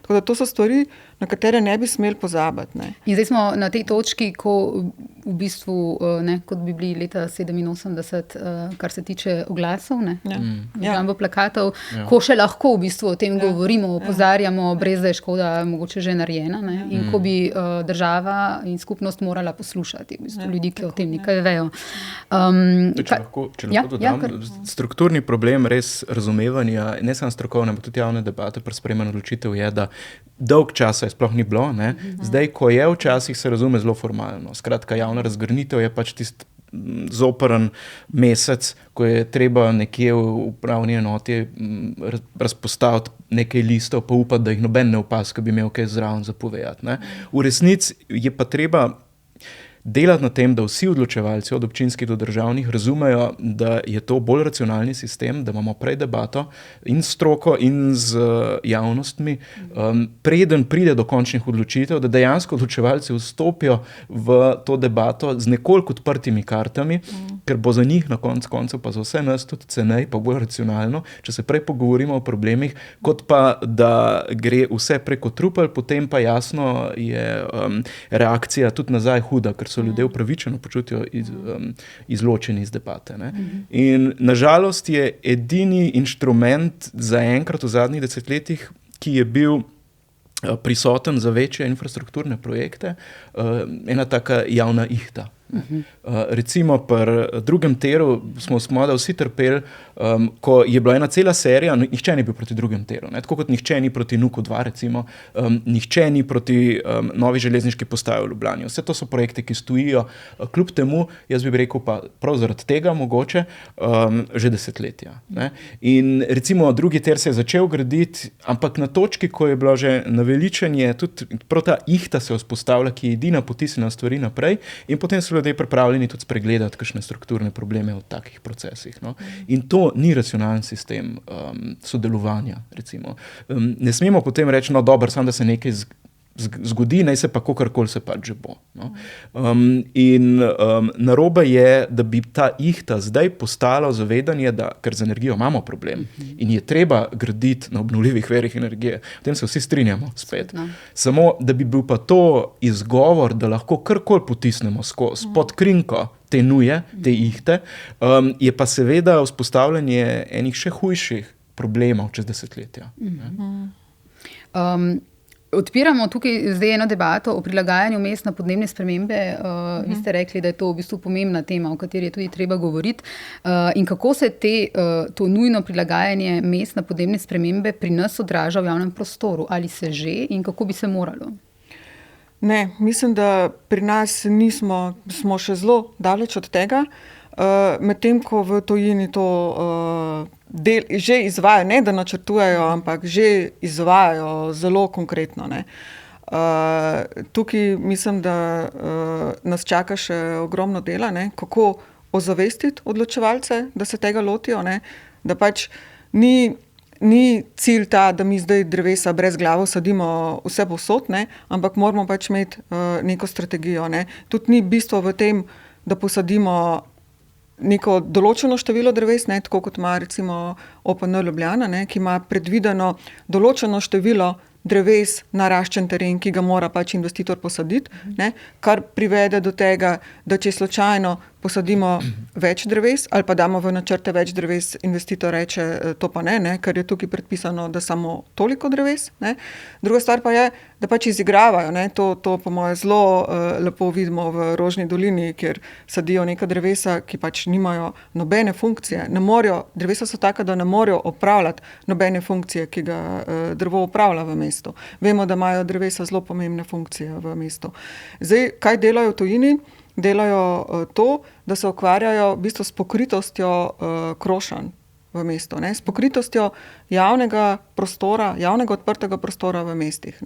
Tako da to so stvari, na katere ne bi smeli pozabiti. Ne? In zdaj smo na tej točki, ko v bistvu, ne, kot bi bili leta 87, kar se tiče oglasov, ne, plakatov, ko še lahko v bistvu o tem govorimo, opozarjamo, brez da je škoda mogoče že narejena, ne, in ko bi država in skupnost morala poslušati v bistvu ljudi, ki o tem nekaj vejo. Če lahko dodam, strukturni problem res razumevanja, ne samo strokovne, ampak tudi javne debate pri sprejemanju odločitev je, da dolg časa je sploh ni bilo, ne? Zdaj, ko je včasih, se razume zelo formalno. Skratka, javna razgrnitev je pač tisti zoprn mesec, ko je treba nekje v upravni enoti razpostaviti nekaj listov, pa upati, da jih noben ne opaz, ko bi imel kaj zraven zapovedati. Ne? V resnici je pa treba delati na tem, da vsi odločevalci od občinskih do državnih razumejo, da je to bolj racionalni sistem, da imamo prej debato in s stroko in z javnostmi, preden pride do končnih odločitev, da dejansko odločevalci vstopijo v to debato z nekoliko odprtimi kartami, ker bo za njih na koncu pa za vse nas tudi cenej, pa bolj racionalno, če se prej pogovorimo o problemih, kot pa da gre vse preko trupel, potem pa jasno je reakcija tudi nazaj huda, ker so ljudje upravičeno počutijo izločeni iz debate. Ne? In nažalost je edini inštrument zaenkrat v zadnjih desetletjih, ki je bil prisoten za večje infrastrukturne projekte, ena taka javna ihta. Recimo pri drugem tiru smo vsi trpeli, ko je bila ena cela serija, nihče ni bil proti drugem tiru. Tako kot nihče ni proti Nuku 2, recimo, nihče ni proti novi železniški postaji v Ljubljani. Vse to so projekti, ki stojijo. Kljub temu, jaz bi rekel, pa prav zaradi tega mogoče, že desetletja. In recimo drugi tir se je začel graditi, ampak na točki, ko je bilo že naveličanje, tudi prav ta ihta se vzpostavlja, ki je edina potisnjena stvari naprej, in potem so ljudje pripravljeni tudi spregledati kakšne strukturne probleme v takih procesih. In to ni racionalen sistem sodelovanja, recimo. Ne smemo potem reči, dobro, samo da se nekaj zgodi, naj se pa kakorkoli se pač že bo. In narobe je, da bi ta ihta zdaj postala zavedanje, da, ker z energijo imamo problem in je treba graditi na obnovljivih virih energije. O tem se vsi strinjamo spet. Samo, da bi bil pa to izgovor, da lahko karkoli potisnemo skozi pod krinko te nuje, te ihte, je pa seveda vzpostavljanje enih še hujših problemov čez desetletja. Odpiramo tukaj zdaj eno debato o prilagajanju mest na podnebne spremembe. Vi ste rekli, da je to v bistvu pomembna tema, o kateri je tudi treba govoriti. In kako se to nujno prilagajanje mest na podnebne spremembe pri nas odraža v javnem prostoru? Ali se že in kako bi se moralo? Ne, mislim, da pri nas smo še zelo daleč od tega, medtem ko v tujini to že izvajajo, ne da načrtujejo, ampak že izvajajo zelo konkretno. Tukaj mislim, da nas čaka še ogromno dela, kako ozavestiti odločevalce, da se tega lotijo, da pač ni cilj ta, da mi zdaj drevesa brez glavo sadimo vse povsod, ampak moramo pač imeti neko strategijo. Tudi ni bistvo v tem, da posadimo neko določeno število dreves, tako kot ima recimo OPN Ljubljana, ki ima predvideno določeno število dreves, naraščen teren, ki ga mora pač investitor posaditi, kar privede do tega, da če slučajno posadimo več dreves ali pa damo v načrte več dreves, investitor reče, to pa ne, ker je tukaj predpisano, da samo toliko dreves. Druga stvar pa je, da pač izigravajo. To po moje zelo lepo vidimo v Rožni dolini, kjer sadijo neka drevesa, ki pač nimajo nobene funkcije. Drevesa so taka, da ne morejo opravljati nobene funkcije, ki ga drevo opravlja v mestu. Vemo, da imajo drevesa zelo pomembne funkcije v mestu. Zdaj, kaj delajo v tujini? Delajo to, da se ukvarjajo v bistvu s pokritostjo krošanj v mestu, s pokritostjo javnega prostora, javnega odprtega prostora v mestih.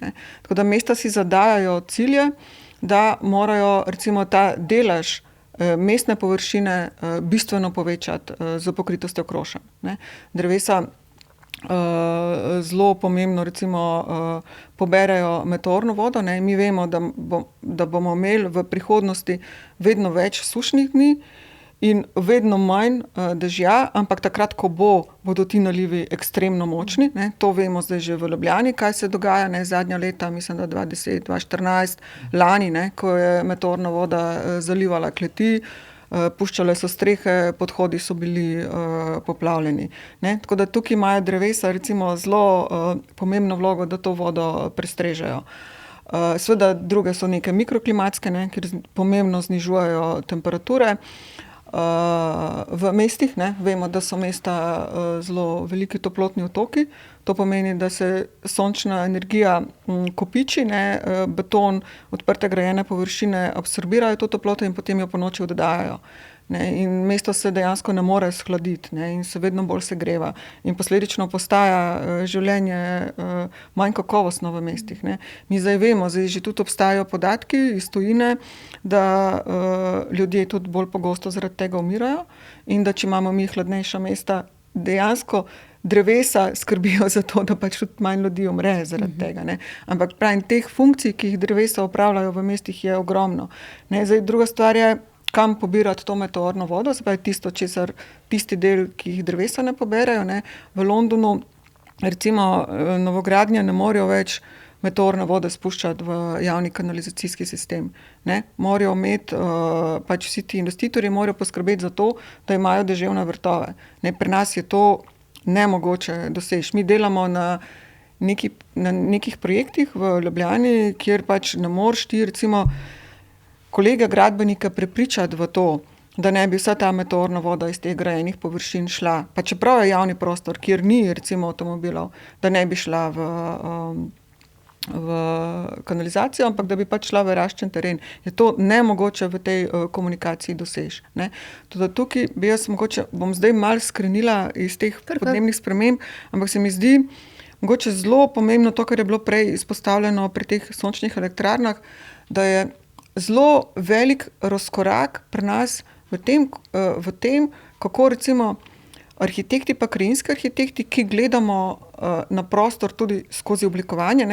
Tako da mesta si zadajajo cilje, da morajo recimo ta delež mestne površine bistveno povečati z pokritostjo krošanj. Drevesa zelo pomembno recimo poberejo meteorno vodo. Mi vemo, da bomo imeli v prihodnosti vedno več sušnih dni in vedno manj dežja, ampak takrat, ko bodo ti nalivi ekstremno močni, to vemo zdaj že v Ljubljani, kaj se dogaja, zadnja leta, mislim, da 2010, 2014, lani, ko je meteorna voda zalivala kleti, puščale so strehe, podhodi so bili poplavljeni. Tako da tukaj imajo drevesa recimo zelo pomembno vlogo, da to vodo prestrežejo. Seveda druge so neke mikroklimatske, kjer pomembno znižujejo temperature. V mestih, vemo, da so mesta zelo veliki toplotni otoki. To pomeni, da se sončna energija kopiči, beton, odprte grajene površine absorbirajo to toploto in potem jo ponoči oddajajo. In mesto se dejansko ne more shladiti in se vedno bolj segreva. In posledično postaja življenje manj kakovostno v mestih. Mi zdaj vemo, zdaj že tudi obstajajo podatki iz tujine, da ljudje tudi bolj pogosto zaradi tega umirajo in da če imamo mi hladnejša mesta, dejansko drevesa skrbijo za to, da pač tudi manj ljudi umre zaradi tega. Ampak pravim, teh funkcij, ki jih drevesa opravljajo v mestih, je ogromno. Zdaj, druga stvar je, kam pobirati to meteorno vodo, se pravi tisti del, ki jih drevesa ne poberajo. V Londonu recimo novogradnje ne morejo več meteorne vode spuščati v javni kanalizacijski sistem. Morajo imeti, pač vsi ti investitorji morajo poskrbeti za to, da imajo deževne vrtove. Pri nas je to nemogoče doseči. Mi delamo na nekih projektih v Ljubljani, kjer pač ne moreš ti recimo, kolege gradbenike prepričati v to, da ne bi vsa ta meteorna voda iz teh grajenih površin šla, pa čeprav je javni prostor, kjer ni recimo avtomobilov, da ne bi šla v kanalizacijo, ampak da bi pač šla v raščen teren. Je to nemogoče v tej komunikaciji doseči. Tudi tukaj bi jaz bom zdaj malo skrenila iz teh podnebnih sprememb, ampak se mi zdi mogoče zelo pomembno to, kar je bilo prej izpostavljeno pri teh sončnih elektrarnah, da je zelo velik razkorak pri nas v tem, kako recimo arhitekti pa krajinski arhitekti, ki gledamo na prostor tudi skozi oblikovanje,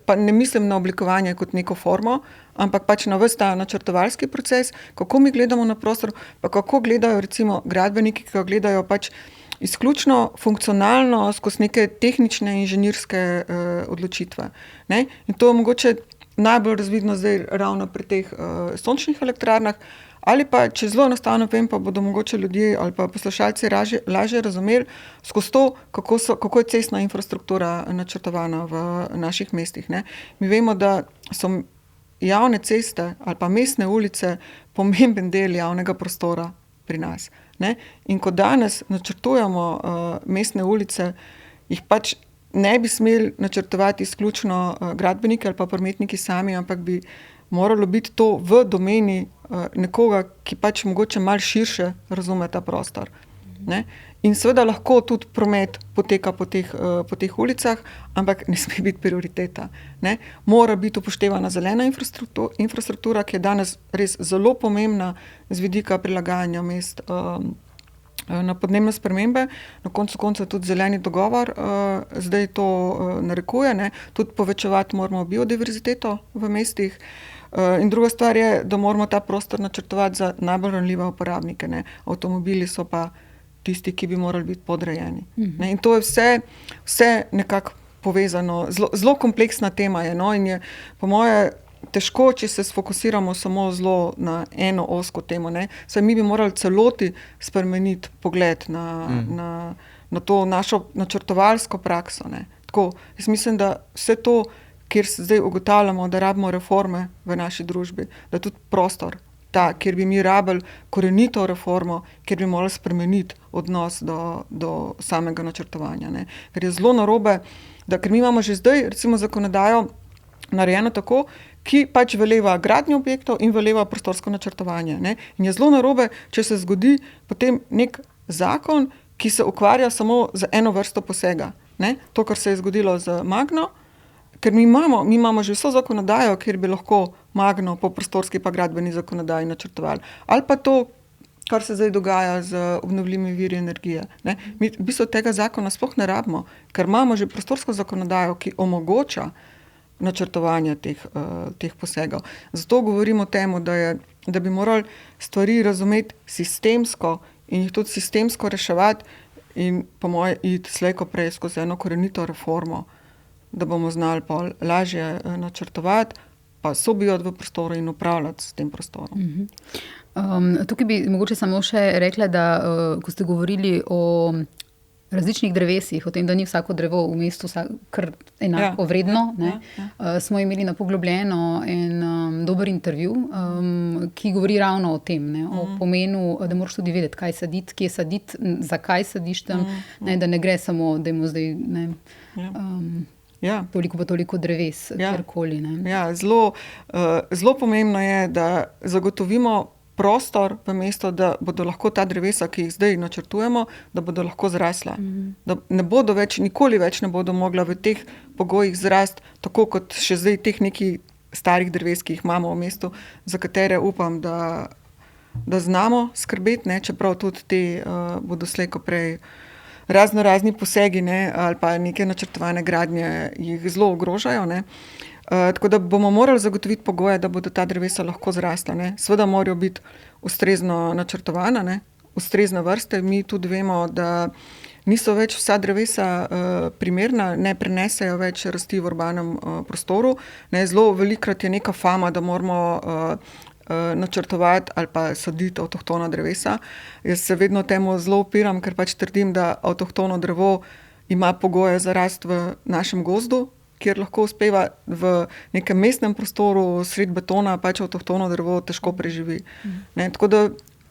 pa ne mislim na oblikovanje kot neko formo, ampak pač na ves ta načrtovalski proces, kako mi gledamo na prostor, pa kako gledajo recimo gradbeniki, ki ga gledajo pač izključno funkcionalno skozi neke tehnične inženirske odločitve. In to je mogoče najbolj razvidno zdaj ravno pri teh sončnih elektrarnah, ali pa, če zelo enostavno vem, pa bodo mogoče ljudje ali pa poslušalci lažje razumeli skozi to, kako je cestna infrastruktura načrtovana v naših mestih. Mi vemo, da so javne ceste ali pa mestne ulice pomemben del javnega prostora pri nas. In ko danes načrtujemo mestne ulice, jih pač ne bi smeli načrtovati izključno gradbeniki ali pa prometniki sami, ampak bi moralo biti to v domeni nekoga, ki pač mogoče malo širše razume ta prostor. In seveda lahko tudi promet poteka po teh ulicah, ampak ne sme biti prioriteta. Mora biti upoštevana zelena infrastruktura, ki je danes res zelo pomembna z vidika prilagajanja mest na podnebne spremembe. Na koncu konca tudi zeleni dogovor zdaj to narekuje. Tudi povečevati moramo biodiverziteto v mestih. In druga stvar je, da moramo ta prostor načrtovati za najbolj ranljive uporabnike. Avtomobili so pa tisti, ki bi morali biti podrejeni. In to je vse nekako povezano. Zelo kompleksna tema je. In je po moje težko, če se sfokusiramo samo zelo na eno ozko temo. Saj mi bi morali celoti spremeniti pogled na to našo načrtovalsko prakso. Tako, jaz mislim, da vse to, kjer se zdaj ugotavljamo, da rabimo reforme v naši družbi, da tudi prostor, kjer bi mi rabili korenito reformo, kjer bi morali spremeniti odnos do samega načrtovanja. Ker je zelo narobe, ker mi imamo že zdaj recimo zakonodajo narejeno tako, ki pač veleva gradnjo objektov in veleva prostorsko načrtovanje. In je zelo narobe, če se zgodi potem nek zakon, ki se ukvarja samo z eno vrsto posega. To, kar se je zgodilo z Magno, ker mi imamo že vso zakonodajo, kjer bi lahko Magno po prostorski pa gradbeni zakonodaji načrtovali. Ali pa to, kar se zdaj dogaja z obnovljivimi viri energije. Mi v bistvu tega zakona sploh ne rabimo, ker imamo že prostorsko zakonodajo, ki omogoča načrtovanje teh posegov. Zato govorimo o tem, da bi morali stvari razumeti sistemsko in jih tudi sistemsko reševati in po moje iti slej ko prej skozi eno korenito reformo, da bomo znali pa lažje načrtovati, pa sobivati v prostoru in upravljati s tem prostorom. Tukaj bi mogoče samo še rekla, da ko ste govorili o različnih drevesih, o tem, da ni vsako drevo v mestu kar enako vredno, smo imeli na Poglobljeno en dober intervju, ki govori ravno o tem, o pomenu, da moraš tudi vedeti, kaj saditi, kje saditi, zakaj sadiš tam, da ne gre samo, da imamo zdaj toliko pa toliko dreves, kjerkoli. Zelo pomembno je, da zagotovimo prostor v mesto, da bodo lahko ta drevesa, ki jih zdaj načrtujemo, da bodo lahko zrasla. Da ne bodo nikoli več ne bodo mogla v teh pogojih zrasti, tako kot še zdaj teh nekih starih dreves, ki jih imamo v mestu, za katere upam, da znamo skrbeti, čeprav tudi te bodo slej ko prej razni posegi, ali pa neke načrtovane gradnje jih zelo ogrožajo. Tako da bomo morali zagotoviti pogoje, da bodo ta drevesa lahko zrasla. Seveda morajo biti ustrezno načrtovana, ustrezne vrste. Mi tudi vemo, da niso več vsa drevesa primerna, ne prenesejo več rasti v urbanem prostoru. Zelo velikokrat je neka fama, da moramo načrtovati ali pa saditi avtohtona drevesa. Jaz se vedno temu zelo upiram, ker pač trdim, da avtohtono drevo ima pogoje za rast v našem gozdu, kjer lahko uspeva v nekem mestnem prostoru, sred betona, pač avtohtono drevo težko preživi. Ne, tako da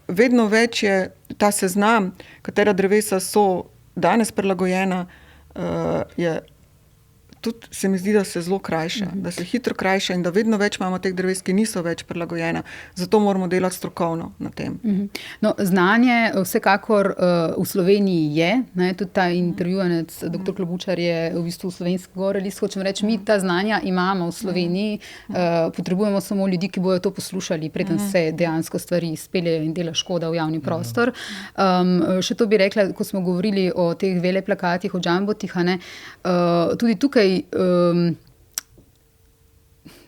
vedno več je ta seznam, katera drevesa so danes prilagojena, je tudi se mi zdi, da se zelo krajša, da se hitro krajša in da vedno več imamo teh dreves, ki niso več prilagojena. Zato moramo delati strokovno na tem. No, znanje vsekakor v Sloveniji je, ne, tudi ta intervjuvanec, dr. Klobučar je v bistvu slovenski govoril, hočem reči, mi ta znanja imamo v Sloveniji, potrebujemo samo ljudi, ki bojo to poslušali, preden se dejansko stvari izpeljejo in dela škoda v javni prostor. Še to bi rekla, ko smo govorili o teh veleplakatih, o jumbotih, tudi tukaj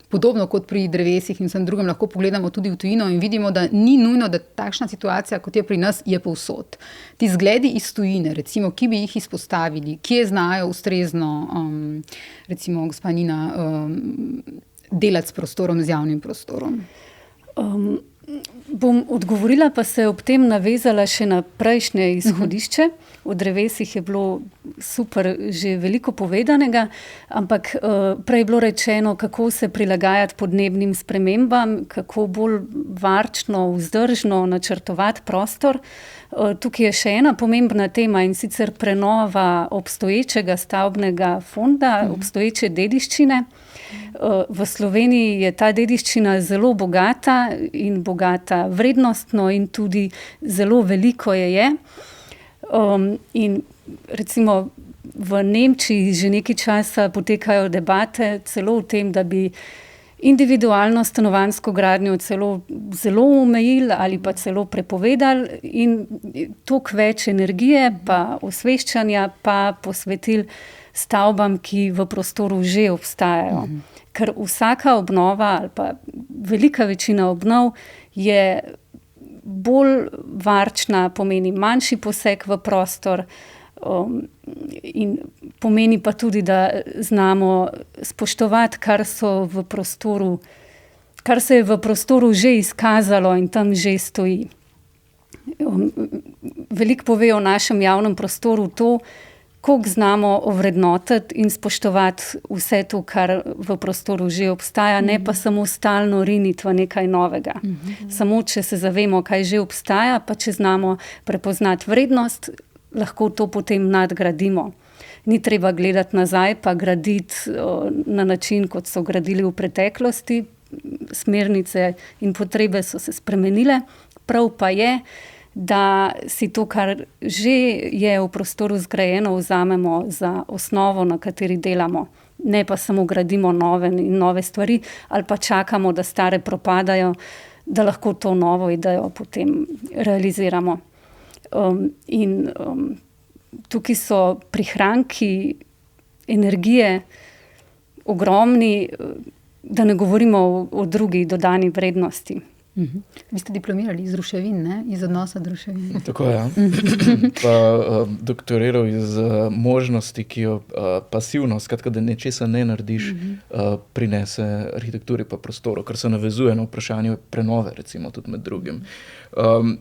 podobno kot pri drevesih in vsem drugem lahko pogledamo tudi v tujino in vidimo, da ni nujno, da takšna situacija, kot je pri nas, je povsod. Ti zgledi iz tujine, recimo, ki bi jih izpostavili, kje znajo ustrezno, recimo, gospa Nina, delati s prostorom, z javnim prostorom? Bom odgovorila, pa se ob tem navezala še na prejšnje izhodišče. O drevesih je bilo super že veliko povedanega, ampak prej je bilo rečeno, kako se prilagajati podnebnim spremembam, kako bolj varčno, vzdržno načrtovati prostor. Tukaj je še ena pomembna tema in sicer prenova obstoječega stavbnega fonda, obstoječe dediščine. V Sloveniji je ta dediščina zelo bogata in bogata vrednostno in tudi zelo veliko je. In recimo v Nemčiji že nekaj časa potekajo debate celo o tem, da bi individualno stanovanjsko gradnjo zelo omejili ali pa celo prepovedali in toliko več energije pa osveščanja pa posvetili stavbam, ki v prostoru že obstajajo. Ker vsaka obnova ali pa velika večina obnov je bolj varčna, pomeni manjši poseg v prostor in pomeni pa tudi, da znamo spoštovati, kar se je v prostoru že izkazalo in tam že stoji. Veliko pove o našem javnem prostoru to, koliko znamo ovrednotiti in spoštovati vse to, kar v prostoru že obstaja, ne pa samo stalno riniti v nekaj novega. Samo, če se zavemo, kaj že obstaja, pa če znamo prepoznati vrednost, lahko to potem nadgradimo. Ni treba gledati nazaj, pa graditi na način, kot so gradili v preteklosti. Smernice in potrebe so se spremenile. Prav pa je, da si to, kar že je v prostoru zgrajeno, vzamemo za osnovo, na kateri delamo. Ne pa samo gradimo nove stvari ali pa čakamo, da stare propadajo, da lahko to novo idejo potem realiziramo. Tukaj so prihranki energije ogromni, da ne govorimo o drugi dodani vrednosti. Vi ste diplomirali iz ruševin, ne? Iz odnosa do ruševin. Tako, ja. Pa doktoriral iz možnosti, ki jo pasivno, skratka, da nečesa ne narediš, prinese arhitekturi pa prostoru, kar se navezuje na vprašanje prenove, recimo, tudi med drugim.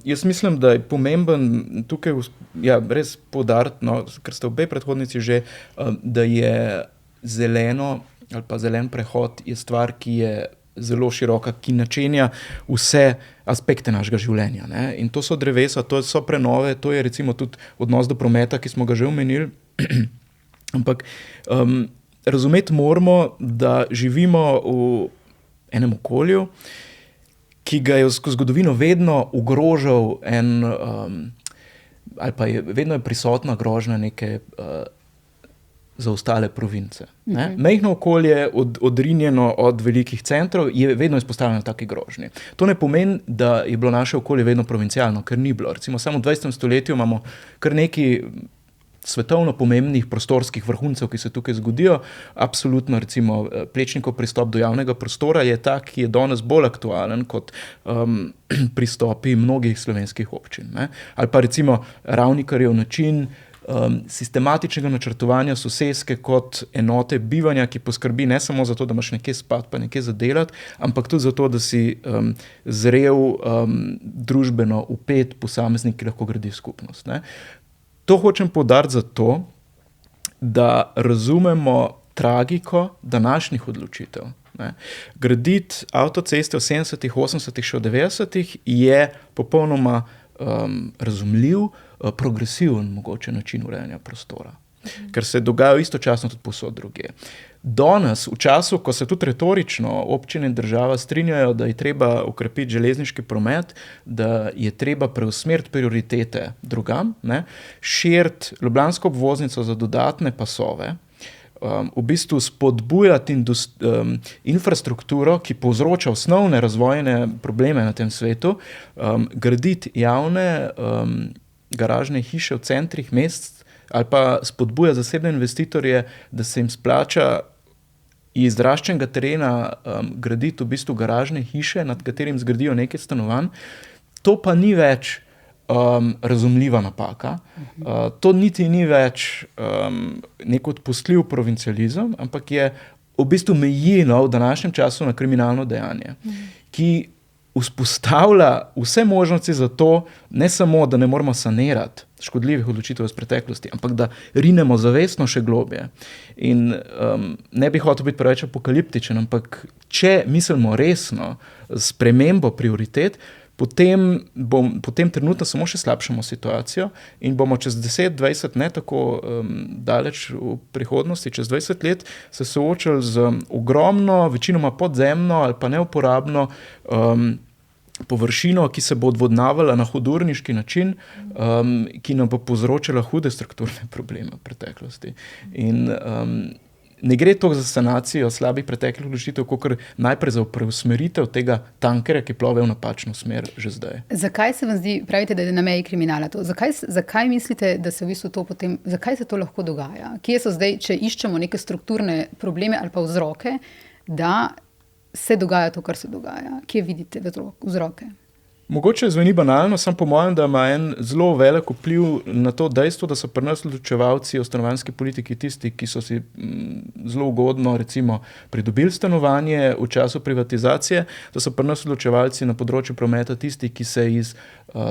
Jaz mislim, da je pomemben tukaj res poudariti, ker ste obe predhodnici že, da je zeleno ali pa zelen prehod je stvar, ki je zelo široka, ki načenja vse aspekte našega življenja. Ne? In to so drevesa, to so prenove, to je recimo tudi odnos do prometa, ki smo ga že omenili. Ampak razumeti moramo, da živimo v enem okolju, ki ga je skozi zgodovino vedno ogrožal ali pa vedno je prisotna grožnja neke za ostale province. Majhno okolje, odrinjeno od velikih centrov, je vedno izpostavljeno taki grožnji. To ne pomeni, da je bilo naše okolje vedno provincialno, ker ni bilo. Recimo samo v 20. stoletju imamo kar nekaj svetovno pomembnih prostorskih vrhuncev, ki se tukaj zgodijo. Absolutno, recimo, Plečnikov pristop do javnega prostora je tak, ki je danes bolj aktualen kot pristopi mnogih slovenskih občin. Ne? Ali pa recimo Ravnikarjev način sistematičnega načrtovanja soseske kot enote bivanja, ki poskrbi ne samo za to, da imaš nekje spati, pa nekje za delati, ampak tudi za to, da si zrel, družbeno vpet posameznik, ki lahko gradi skupnost. Ne? To hočem poudariti zato, da razumemo tragiko današnjih odločitev. Ne. Graditi avtoceste v 70-ih, 80-ih, še v 90-ih je popolnoma razumljiv, progresiven mogoče način urejanja prostora. Ker se dogajajo istočasno tudi povsod drugje. Danes, v času, ko se tudi retorično občine in država strinjajo, da je treba ukrepiti železniški promet, da je treba preusmeriti prioritete drugam, širiti ljubljansko obvoznico za dodatne pasove, v bistvu spodbujati infrastrukturo, ki povzroča osnovne razvojne probleme na tem svetu, graditi javne garažne hiše v centrih mest ali pa spodbuja zasebne investitorje, da se jim splača iz zraščenega terena graditi v bistvu garažne hiše, nad katerim zgradijo nekaj stanovanj. To pa ni več razumljiva napaka. To niti ni več nek odpustljiv provincializem, ampak je v bistvu meji v današnjem času na kriminalno dejanje, ki vzpostavlja vse možnosti za to, ne samo, da ne moramo sanirati škodljivih odločitev iz preteklosti, ampak da rinemo zavestno še globje. In ne bi hotel biti preveč apokaliptičen, ampak če mislimo resno s spremembo prioritet, potem trenutno samo še slabšamo situacijo in bomo čez 10-20, ne tako daleč v prihodnosti, čez 20 let se soočali z ogromno, večinoma podzemno ali pa neuporabno površino, ki se bo odvodnavala na hudurniški način, ki nam bo povzročila hude strukturne probleme v preteklosti. In ne gre toliko za sanacijo slabih preteklih odločitev, kakor najprej za preusmeritev tega tankerja, ki plove v napačno smer že zdaj. Zakaj se vam zdi, pravite, da je na meji kriminala to? Zakaj mislite, da se v bistvu to potem, zakaj se to lahko dogaja? Kje so zdaj, če iščemo neke strukturne probleme ali pa vzroke, da se dogaja to, kar se dogaja? Kje vidite vzroke? Mogoče zveni banalno, sam po mojem, da ima en zelo velik vpliv na to dejstvo, da so pri nas odločevalci o stanovanjski politiki tisti, ki so si zelo ugodno recimo pridobili stanovanje v času privatizacije, da so pri nas odločevalci na področju prometa tisti, ki se iz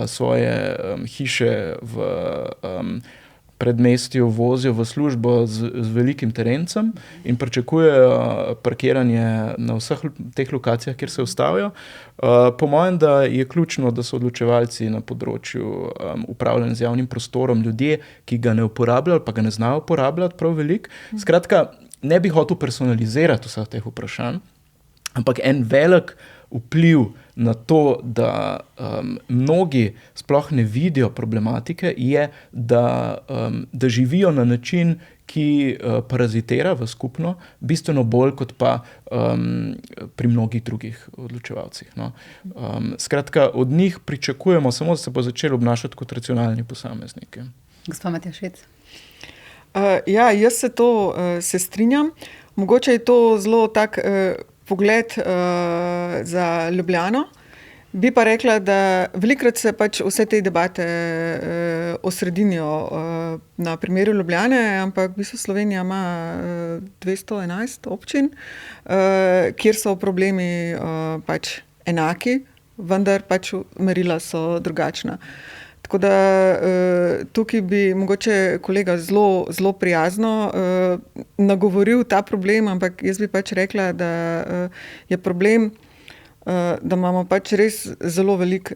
svoje hiše v predmestju vozijo v službo z velikim terencem in pričakujejo parkiranje na vseh teh lokacijah, kjer se ustavijo. Po mojem, da je ključno, da so odločevalci na področju upravljanja z javnim prostorom ljudje, ki ga ne uporabljajo, pa ga ne znajo uporabljati prav veliko. Skratka, ne bi hotel personalizirati vseh teh vprašanj, ampak en velik vpliv na to, da mnogi sploh ne vidijo problematike, je, da živijo na način, ki parazitira v skupno, bistveno bolj kot pa pri mnogih drugih odločevalcih. No. Skratka, od njih pričakujemo samo, da se bo začeli obnašati kot racionalni posamezniki. Gospa Matja Švec. Ja, jaz se strinjam. Mogoče je to zelo tak pogled za Ljubljano. Bi pa rekla, da velikokrat se pač vse te debate osredinijo na primeru Ljubljane, ampak v bistvu Slovenija ima 211 občin, kjer so problemi pač enaki, vendar pač merila so drugačna. Tako da tukaj bi mogoče kolega zelo prijazno nagovoril ta problem, ampak jaz bi pač rekla, da je problem, da imamo pač res zelo veliko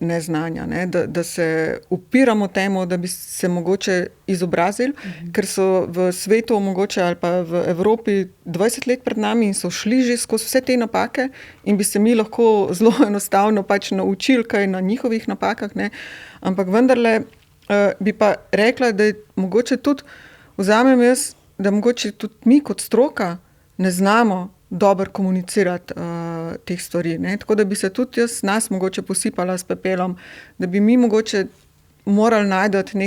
neznanja, ne? Da se upiramo temu, da bi se mogoče izobrazili, ker so v svetu mogoče ali pa v Evropi 20 let pred nami in so šli že skozi vse te napake in bi se mi lahko zelo enostavno pač naučili kaj na njihovih napakah, ne? Ampak vendarle bi pa rekla, da je mogoče tudi, vzamem jaz, da mogoče tudi mi kot stroka ne znamo dobro komunicirati teh stvari. Ne? Tako da bi se tudi nas mogoče posipala s pepelom, da bi mi mogoče morali najti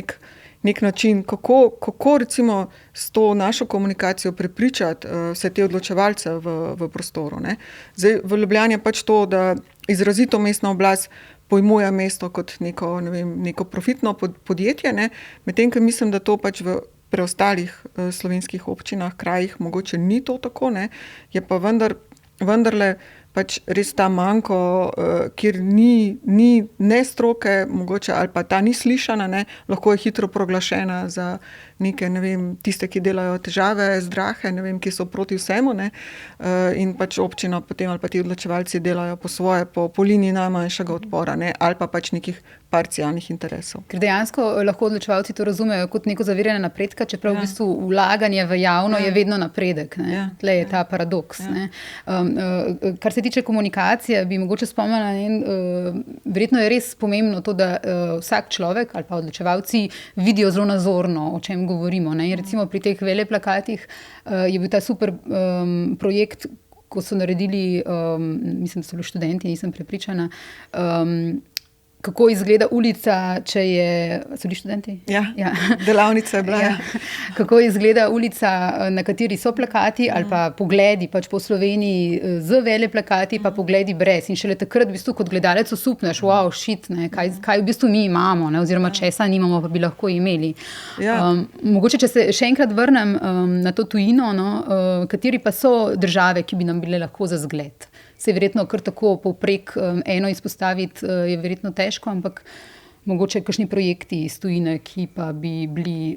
nek način, kako recimo s to našo komunikacijo prepričati vse te odločevalce v prostoru. Ne? Zdaj, v Ljubljani je pač to, da izrazito mestna oblast pojmuje mesto kot neko profitno podjetje, ne? Medtem, ko mislim, da to pač v preostalih slovenskih občinah, krajih mogoče ni to tako, ne? Je pa vendarle pač res ta manko, kjer ni ne stroke mogoče ali pa ta ni slišana, ne? Lahko je hitro proglašena za neke, ne vem, tiste, ki delajo težave, zdrahe, ne vem, ki so proti vsemu, ne, in pač občina potem ali pa ti odločevalci delajo po svoje, po liniji najmanjšega odpora, ne, ali pa pač nekih parcialnih interesov. Ker dejansko lahko odločevalci to razumejo kot neko zaviranje napredka, čeprav v bistvu vlaganje v javno je vedno napredek. Ne? Tle je ta paradoks. Ne? Kar se tiče komunikacije, bi mogoče spomnila, verjetno je res pomembno to, da vsak človek ali pa odločevalci vidijo zelo nazorno, o čem govorimo. Ne? In recimo pri teh veleplakatih je bil ta super projekt, ko so naredili, mislim, da so bili študenti, nisem prepričana, kako izgleda ulica, če je... So bili študenti? Ja. Delavnica je bila. Ja. Kako izgleda ulica, na kateri so plakati ali pa pogledi pač po Sloveniji z veleplakati, pa pogledi brez. In šele takrat v bistvu kot gledalec osupneš, wow, shit, ne, kaj v bistvu mi imamo, ne, oziroma česa nimamo, pa bi lahko imeli. Ja. Mogoče, če se še enkrat vrnem na to tujino, no, kateri pa so države, ki bi nam bile lahko za zgled? Se je verjetno kar tako povprek eno izpostaviti, je verjetno težko, ampak mogoče kakšni projekti iz tujine, ki pa bi bili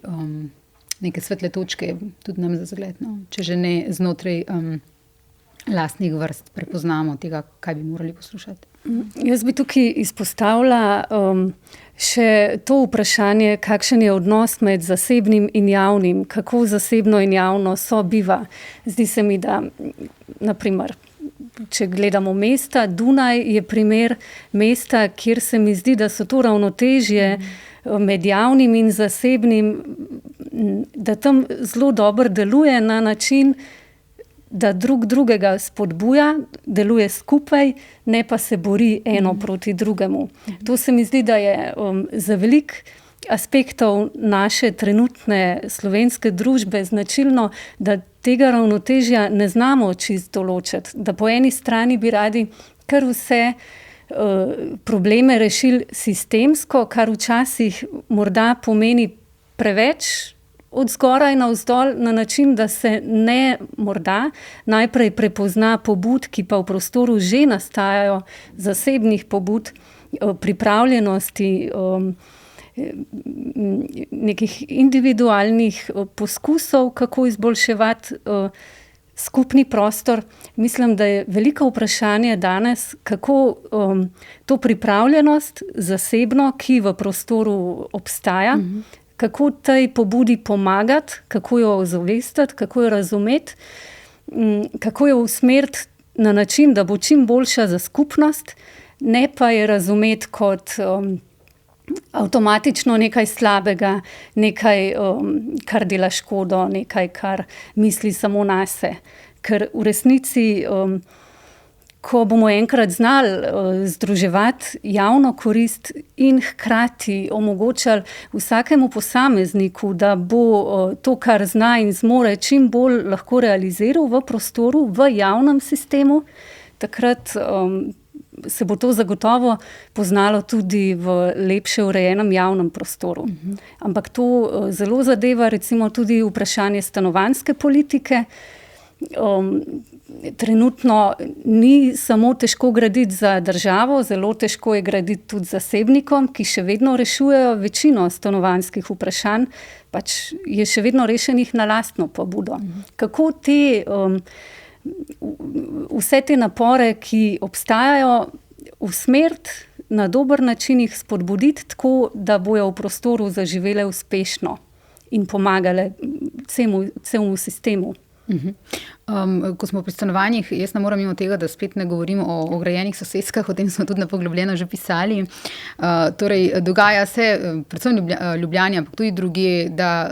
neke svetle točke tudi nam za zgled, no? Če že ne znotraj lastnih vrst prepoznamo tega, kaj bi morali poslušati. Jaz bi tukaj izpostavila še to vprašanje, kakšen je odnos med zasebnim in javnim, kako zasebno in javno sobiva. Zdi se mi, da naprimer, če gledamo mesta, Dunaj je primer mesta, kjer se mi zdi, da so to ravnotežje med javnim in zasebnim, da tam zelo dobro deluje na način, da drugega spodbuja, deluje skupaj, ne pa se bori eno proti drugemu. To se mi zdi, da je za veliko aspektov naše trenutne slovenske družbe značilno, da tega ravnotežja ne znamo čisto določiti. Da po eni strani bi radi kar vse probleme rešili sistemsko, kar včasih morda pomeni preveč od zgoraj navzdol, na način, da se ne morda najprej prepozna pobud, ki pa v prostoru že nastajajo, zasebnih pobud, pripravljenosti, nekih individualnih poskusov, kako izboljševati skupni prostor. Mislim, da je veliko vprašanje danes, kako to pripravljenost zasebno, ki v prostoru obstaja, kako tej pobudi pomagati, kako jo ozavestiti, kako jo razumeti, kako jo usmeriti na način, da bo čim boljša za skupnost, ne pa je razumeti kot avtomatično nekaj slabega, nekaj, kar dela škodo, nekaj, kar misli samo nase. Ker v resnici, ko bomo enkrat znali združevati javno korist in hkrati omogočali vsakemu posamezniku, da bo to, kar zna in zmore, čim bolj lahko realiziral v prostoru, v javnem sistemu, takrat se bo to zagotovo poznalo tudi v lepše urejenem javnem prostoru. Ampak to zelo zadeva recimo tudi vprašanje stanovanjske politike. Trenutno ni samo težko graditi za državo, zelo težko je graditi tudi zasebnikom, ki še vedno rešujejo večino stanovanjskih vprašanj, pač je še vedno rešenih na lastno pobudo. Kako vse te napore, ki obstajajo, usmeriti na dober način, jih spodbuditi tako, da bojo v prostoru zaživele uspešno in pomagale celemu sistemu. Ko smo pri stanovanjih, jaz ne moram mimo tega, da spet ne govorim o ograjenih soseskah, o tem smo tudi na poglobljeno že pisali. Torej, dogaja se, predvsem Ljubljani, ampak tudi drugje, da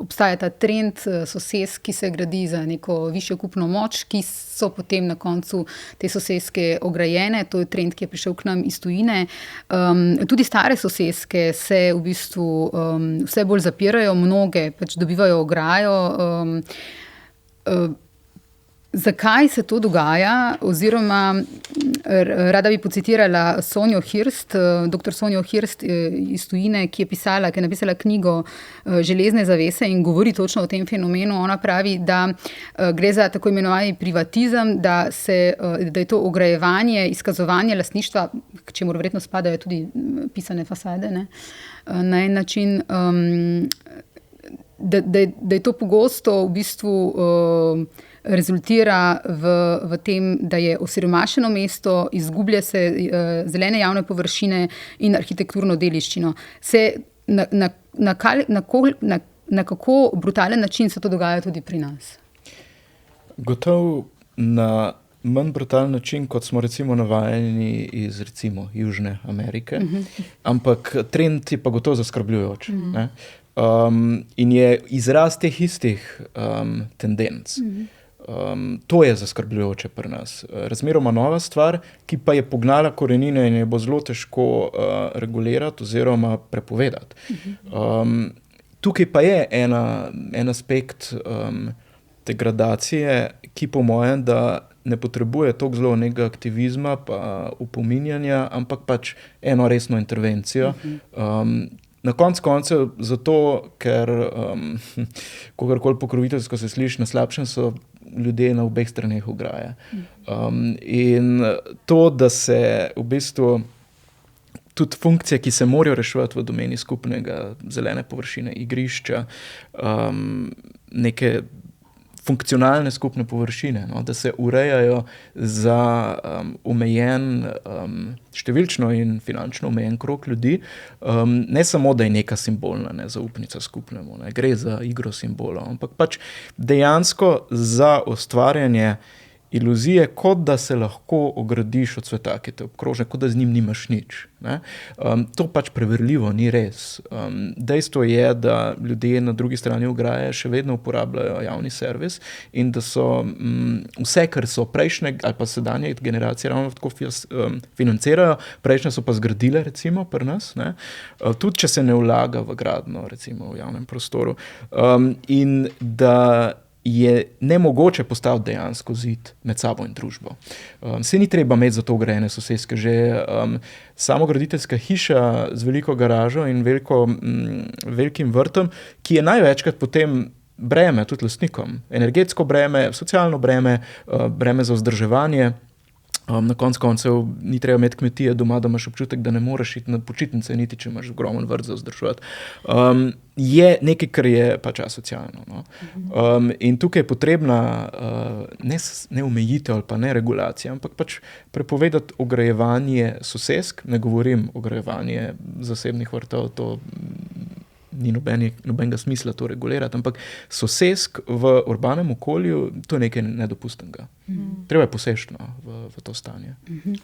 obstaja ta trend sosesk, ki se gradi za neko višjo kupno moč, ki so potem na koncu te soseske ograjene. To je trend, ki je prišel k nam iz tujine. Tudi stare soseske se v bistvu vse bolj zapirajo, mnoge pač dobivajo ograjo. Zakaj se to dogaja, oziroma rada bi pocitirala Sonjo Hirst, dr. Sonjo Hirst iz tujine, ki je napisala knjigo Železne zavese in govori točno o tem fenomenu. Ona pravi, da gre za tako imenovani privatizem, da je to ograjevanje, izkazovanje lastništva, k čemur verjetno spadajo tudi pisane fasade, ne, na en način da je to pogosto v bistvu rezultira v tem, da je osiromašeno mesto, izgublja se zelene javne površine in arhitekturno dediščino. Na kako brutalen način se to dogaja tudi pri nas? Gotovo na manj brutalen način, kot smo recimo navajeni iz recimo Južne Amerike, ampak trend je pa gotovo zaskrbljujoč. Ne? In je izraz teh istih tendenc. To je zaskrbljujoče pri nas. Razmeroma nova stvar, ki pa je pognala korenine in je bo zelo težko regulirati oziroma prepovedati. Tukaj pa je en aspekt degradacije, ki po mojem, da ne potrebuje toliko zelo nekega aktivizma pa upominjanja, ampak pač eno resno intervencijo. Na koncev zato, ker kogarkoli pokroviteljsko se sliši, na slabšem so ljudje na obeh straneh ograje. In to, da se v bistvu tudi funkcije, ki se morajo reševati v domeni skupnega zelene površine, igrišča, neke funkcionalne skupne površine, no, da se urejajo za omejen, številčno in finančno omejen krog ljudi, ne samo, da je neka simbolna nezaupnica skupnemu, ne, gre za igro simbolov, ampak pač dejansko za ustvarjanje iluzije, kot da se lahko ogradiš od sveta, ki te obkroža, kot da z njim nimaš nič. Ne? To pač preverljivo ni res. Dejstvo je, da ljudje na drugi strani ograje še vedno uporabljajo javni servis in da so vse, kar so prejšnje ali pa sedanje generacije ravno tako financirajo, prejšnje so pa zgradile recimo pri nas, ne? Tudi če se ne vlaga v gradno recimo v javnem prostoru. In da je nemogoče postaviti dejansko zid med sabo in družbo. Se ni treba imeti za to grajene soseske. Že samograditeljska hiša z veliko garažo in velikim vrtom, ki je največkrat potem breme tudi lastnikom. Energetsko breme, socialno breme, breme za vzdrževanje. Na koncev ni treba imeti kmetije doma, da imaš občutek, da ne moreš iti na počitnice, niti če imaš ogromen vrt za vzdrževati. Je nekaj, kar je pač asocialno. No? In tukaj je potrebna ne omejitev ali pa ne regulacija, ampak pač prepovedati ograjevanje sosesk, ne govorim ograjevanje zasebnih vrtov, to ni nobenega smisla to regulirati, ampak sosesk v urbanem okolju, to je nekaj nedopustnega. Treba je poseči v to stanje.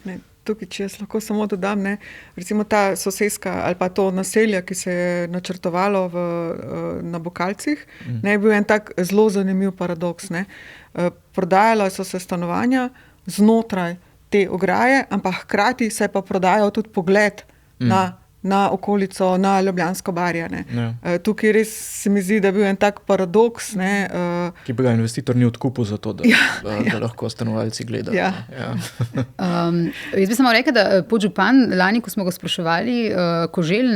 Ne, tukaj, če jaz lahko samo dodam, ne, recimo ta soseska ali pa to naselje, ki se je načrtovalo na Bokalcih, ne, je bil en tak zelo zanimiv paradoks. Ne. Prodajala so se stanovanja znotraj te ograje, ampak hkrati se je pa prodajal tudi pogled na okolico, na Ljubljansko barje. Tukaj res se mi zdi, da je bil en tak paradoks. Ki bi ga investitor ni odkupil za to, da lahko stanovalci gledajo. Jaz bi samo rekla, da podžupan lani, ko smo ga spraševali, Koželj,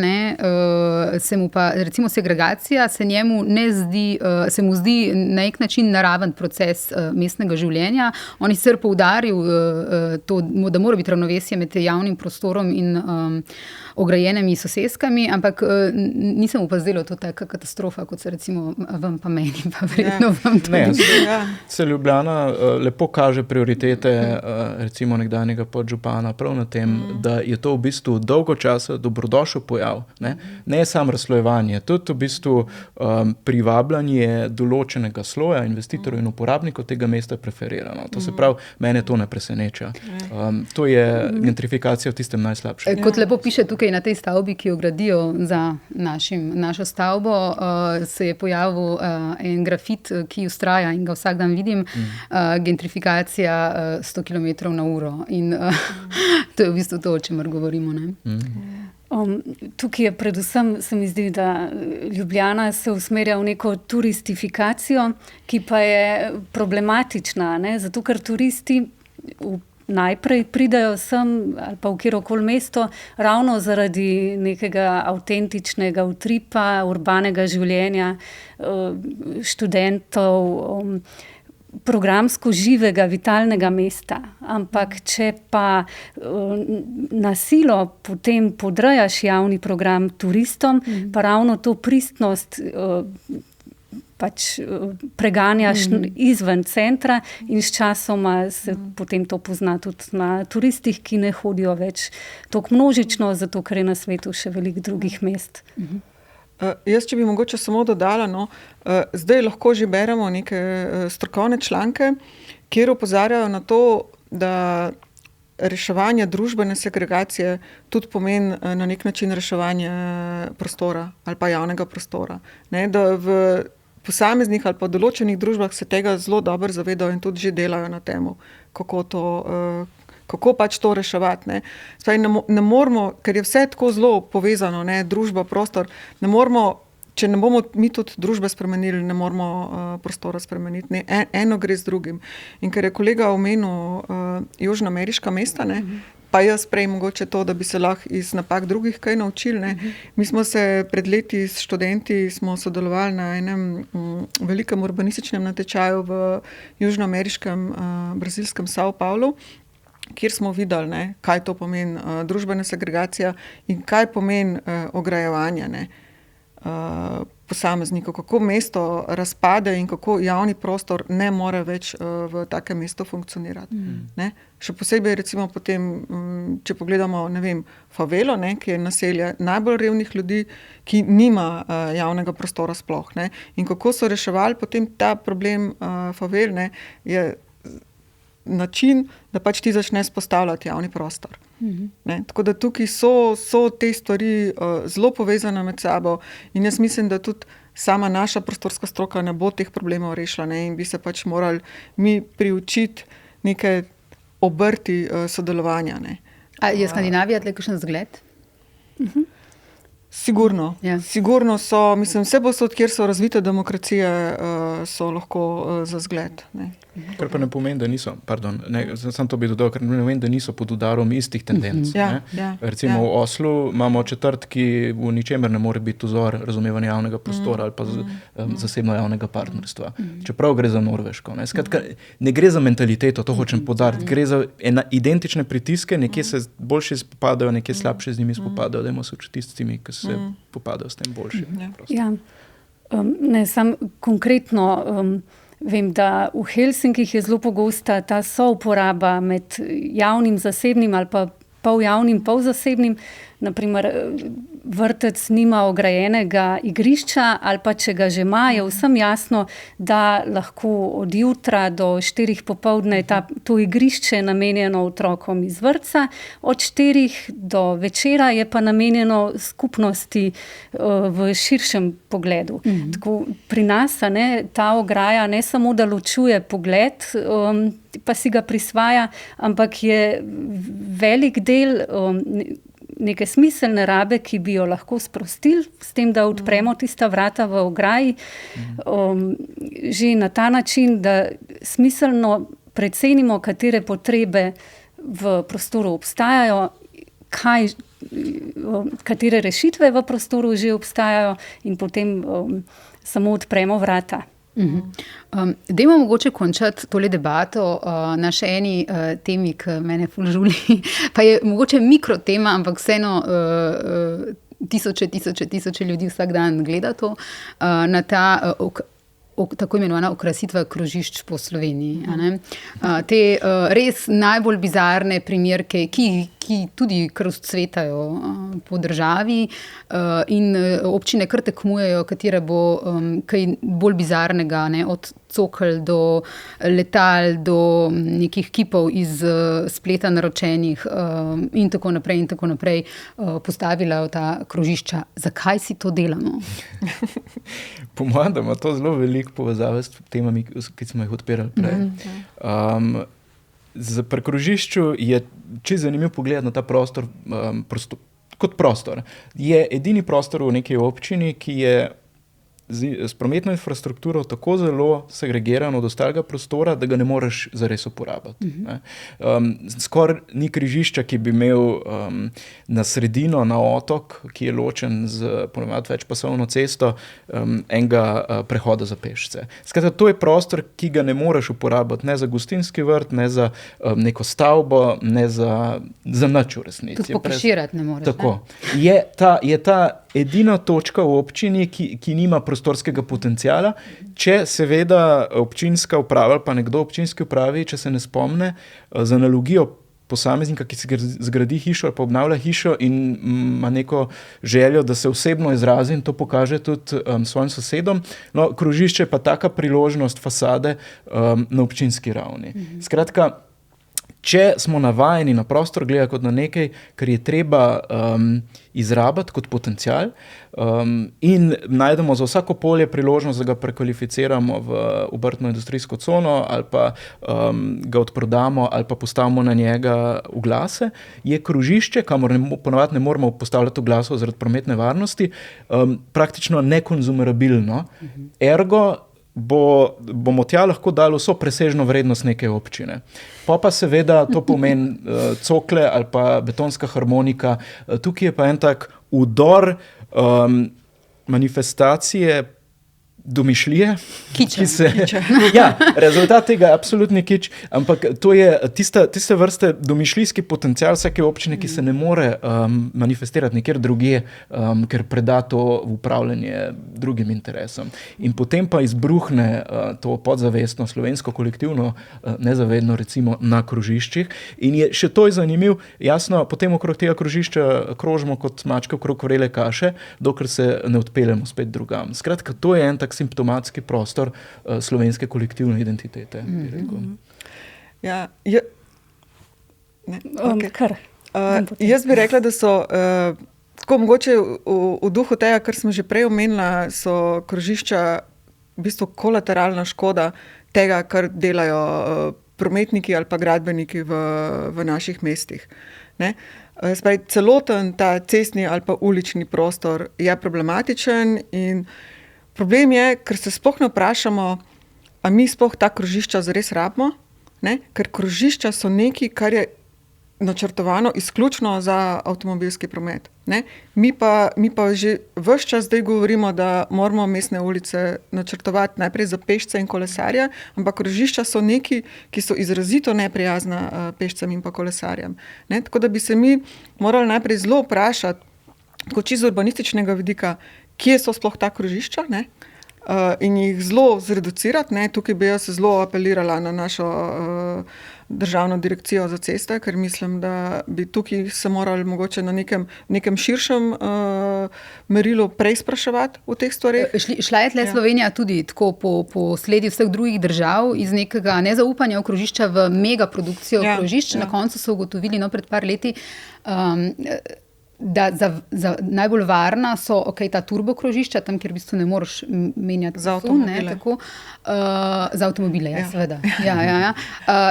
se mu pa recimo segregacija se mu zdi na nek način naraven proces mestnega življenja. On je sicer poudaril to, da mora biti ravnovesje med javnim prostorom in ograjenimi soseskami, ampak nisem upazila to taka katastrofa, kot se recimo vam pa meni, pa verjetno vam tudi. Se Ljubljana lepo kaže prioritete recimo nekdanjega podžupana prav na tem, da je to v bistvu dolgo časa dobrodošel pojav. Ne samo razslojevanje, tudi v bistvu privabljanje določenega sloja investitorjev in uporabnikov tega mesta preferirano. To se pravi, mene to ne preseneča. To je gentrifikacija v tistem najslabšem. Kot lepo piše tukaj na tej stavbi, ki jo gradijo za našo stavbo, se je pojavil en grafit, ki vztraja in ga vsak dan vidim, gentrifikacija 100 km/h. In to je v bistvu to, o čemer govorimo. Ne? Tukaj je predvsem, se mi zdi, da Ljubljana se usmerja v neko turistifikacijo, ki pa je problematična, ne? Zato ker turisti najprej pridajo sem ali pa v kjerokoli mesto ravno zaradi nekega avtentičnega utripa, urbanega življenja, študentov, programsko živega, vitalnega mesta. Ampak če pa na silo potem podrejaš javni program turistom, pa ravno to pristnost pač preganjaš izven centra in s časoma se potem to pozna tudi na turistih, ki ne hodijo več tako množično, zato ker je na svetu še veliko drugih mest. Jaz, če bi mogoče samo dodala, zdaj lahko že beremo neke strokovne članke, kjer opozarjajo na to, da reševanje družbene segregacije tudi pomeni na nek način reševanje prostora ali pa javnega prostora. Ne, da v posameznih ali pa določenih družbah se tega zelo dobro zavedajo in tudi že delajo na temu, kako pač to reševati. Ne. Ne moramo, ker je vse tako zelo povezano, ne, družba, prostor, če ne bomo mi tudi družbe spremenili, ne moramo prostora spremeniti. Ne. Eno gre z drugim. In ker je kolega omenil južnoameriška mesta, ne, pa jaz prej mogoče to, da bi se lahko iz napak drugih kaj naučili. Ne. Mi smo se pred leti s študenti sodelovali na enem velikem urbanističnem natečaju v južnoameriškem brazilskem São Paulo, kjer smo videli, ne, kaj to pomeni družbena segregacija in kaj pomeni ograjevanje, ne, posameznikov, kako mesto razpade in kako javni prostor ne more več v takem mestu funkcionirati. Ne. Še posebej recimo potem, če pogledamo, ne vem, favelo, ne, ki je naselje najbolj revnih ljudi, ki nima javnega prostora sploh. Ne. In kako so reševali potem ta problem favel, ne, je način, da pač ti začne spostavljati javni prostor. Ne, tako da tukaj so te stvari zelo povezane med sabo in jaz mislim, da tudi sama naša prostorska stroka ne bo teh problemov rešila, ne, in bi se pač morali mi priučiti neke obrti sodelovanja. Ne. A je Skandinavija tle kakšen zgled? Sigurno. Ja. Sigurno so, mislim, vse posod, kjer so razvite demokracije, so lahko za zgled. Ne. Kar pa ne pomeni, da niso, sam to bi dodal, ker ne pomeni, da niso pod udarom istih tendenc. Recimo v Oslu imamo četrt, ki v ničemer ne more biti vzor razumevanja javnega prostora ali pa zasebno javnega partnerstva. Čeprav gre za Norveško. Ne. Skratka, ne gre za mentaliteto, to hočem poudariti, gre za identične pritiske, nekje se boljše spopadajo, nekje slabše z njimi spopadajo, dajmo se učiti s tistimi, ki se popadajo s tem boljše. Ja. Ne, sam konkretno vem, da v Helsinkih je zelo pogosta ta souporaba med javnim, zasebnim ali pa pol javnim, pol zasebnim. Naprimer, vrtec nima ograjenega igrišča ali pa če ga že ima, je vsem jasno, da lahko od jutra do 4 popoldne to igrišče namenjeno otrokom iz vrtca, od 4 do večera je pa namenjeno skupnosti v širšem pogledu. Tako pri nas, ta ograja ne samo, da ločuje pogled, pa si ga prisvaja, ampak je velik del neke smiselne rabe, ki bi jo lahko sprostili, s tem, da odpremo tista vrata v ograji, že na ta način, da smiselno precenimo, katere potrebe v prostoru obstajajo, katere rešitve v prostoru že obstajajo in potem samo odpremo vrata. Dajmo mogoče končati tole debato na še eni temi, ki mene ful žuli, pa je mogoče mikrotema, ampak vseeno tisoče ljudi vsak dan gleda to, na ta tako imenovana okrasitva krožišč po Sloveniji. Te res najbolj bizarne primerke, ki tudi kar vzcvetajo po državi in občine kar tekmujejo, katera bo kaj bolj bizarnega, od cokelj do letal, do nekih kipov iz spleta naročenih in tako naprej postavila v ta krožišča. Zakaj si to delamo? Po mojem, da ima to zelo veliko povezave s temami, ki smo jih odpirali prej. Pri krožišču je čisto zanimiv pogled na ta prostor, kot prostor. Je edini prostor v neki občini, ki je s prometno infrastrukturo tako zelo segregiran od ostalega prostora, da ga ne moreš zares uporabiti. Skoraj ni križišča, ki bi imel na sredino, na otok, ki je ločen z ponovadi večpasovno cesto, enega prehoda za pešce. Skratka, to je prostor, ki ga ne moreš uporabiti ne za gostinski vrt, ne za neko stavbo, ne za nič v resnici. Tudi pokoširati ne moreš. Tako. Je ta edina točka v občini, ki nima prostora prostorskega potenciala, če seveda občinska uprava ali pa nekdo občinski upravi, če se ne spomne, z analogijo posameznika, ki si zgradi hišo ali pa obnavlja hišo in ima neko željo, da se osebno izrazi in to pokaže tudi svojim sosedom. No, krožišče je pa taka priložnost fasade na občinski ravni. Skratka, če smo navajeni na prostor gledati kot na nekaj, kar je treba izrabiti kot potencial in najdemo za vsako polje priložnost, da ga prekvalificiramo v obrtno-industrijsko cono ali pa ga odprodamo ali pa postavimo na njega oglase, je krožišče, kamor ponavadi ne moramo postavljati oglasov zaradi prometne varnosti, praktično nekonzumerabilno. Ergo bomo tja lahko dali vso presežno vrednost neke občine. Pa seveda to pomeni cokle ali pa betonska harmonika. Tukaj je pa en tak vdor manifestacije domišljije, Kiča. Ja, rezultat tega je absolutni kič, ampak to je tiste vrste domišljijski potencial vsake občine, ki se ne more manifestirati nikjer drugje, ker preda to v upravljanje drugim interesom. In potem pa izbruhne to podzavestno slovensko kolektivno nezavedno recimo na krožiščih. In je še to je zanimiv, jasno, potem okrog tega krožišča krožimo kot mačke okrog vrele kaše, dokler se ne odpeljemo spet drugam. Skratka, to je en tak simptomatski prostor slovenske kolektivne identitete. Ja, jaz bi rekla, da so tako mogoče v duhu tega, kar smo že prej omenila, so krožišča v bistvu kolateralna škoda tega, kar delajo prometniki ali pa gradbeniki v naših mestih. Ne? Spravi, celoten ta cestni ali pa ulični prostor je problematičen in problem je, ker se sploh ne vprašamo, a mi sploh ta krožišča zares rabimo, ne? Ker krožišča so nekaj, kar je načrtovano izključno za avtomobilski promet. Ne? Mi pa že ves čas zdaj govorimo, da moramo mestne ulice načrtovati najprej za pešce in kolesarje, ampak krožišča so nekaj, ki so izrazito neprijazna pešcem in pa kolesarjem. Ne? Tako da bi se mi morali najprej zelo vprašati, tako čisto z urbanističnega vidika, kje so sploh ta krožišča, ne? In jih zelo zreducirati. Ne? Tukaj bi jaz zelo apelirala na našo državno direkcijo za ceste, ker mislim, da bi tukaj se morali mogoče na nekem širšem merilu prej spraševati v teh stvareh. Šla je tle Slovenija tudi tako po sledi vseh drugih držav iz nekega nezaupanja v krožišča v megaprodukcijo krožišč. Na koncu so ugotovili pred par leti, da za najbolj varna so ta turbokrožišča, tam, kjer v bistvu ne moreš menjati za avtomobile. Za avtomobile, seveda. Ja.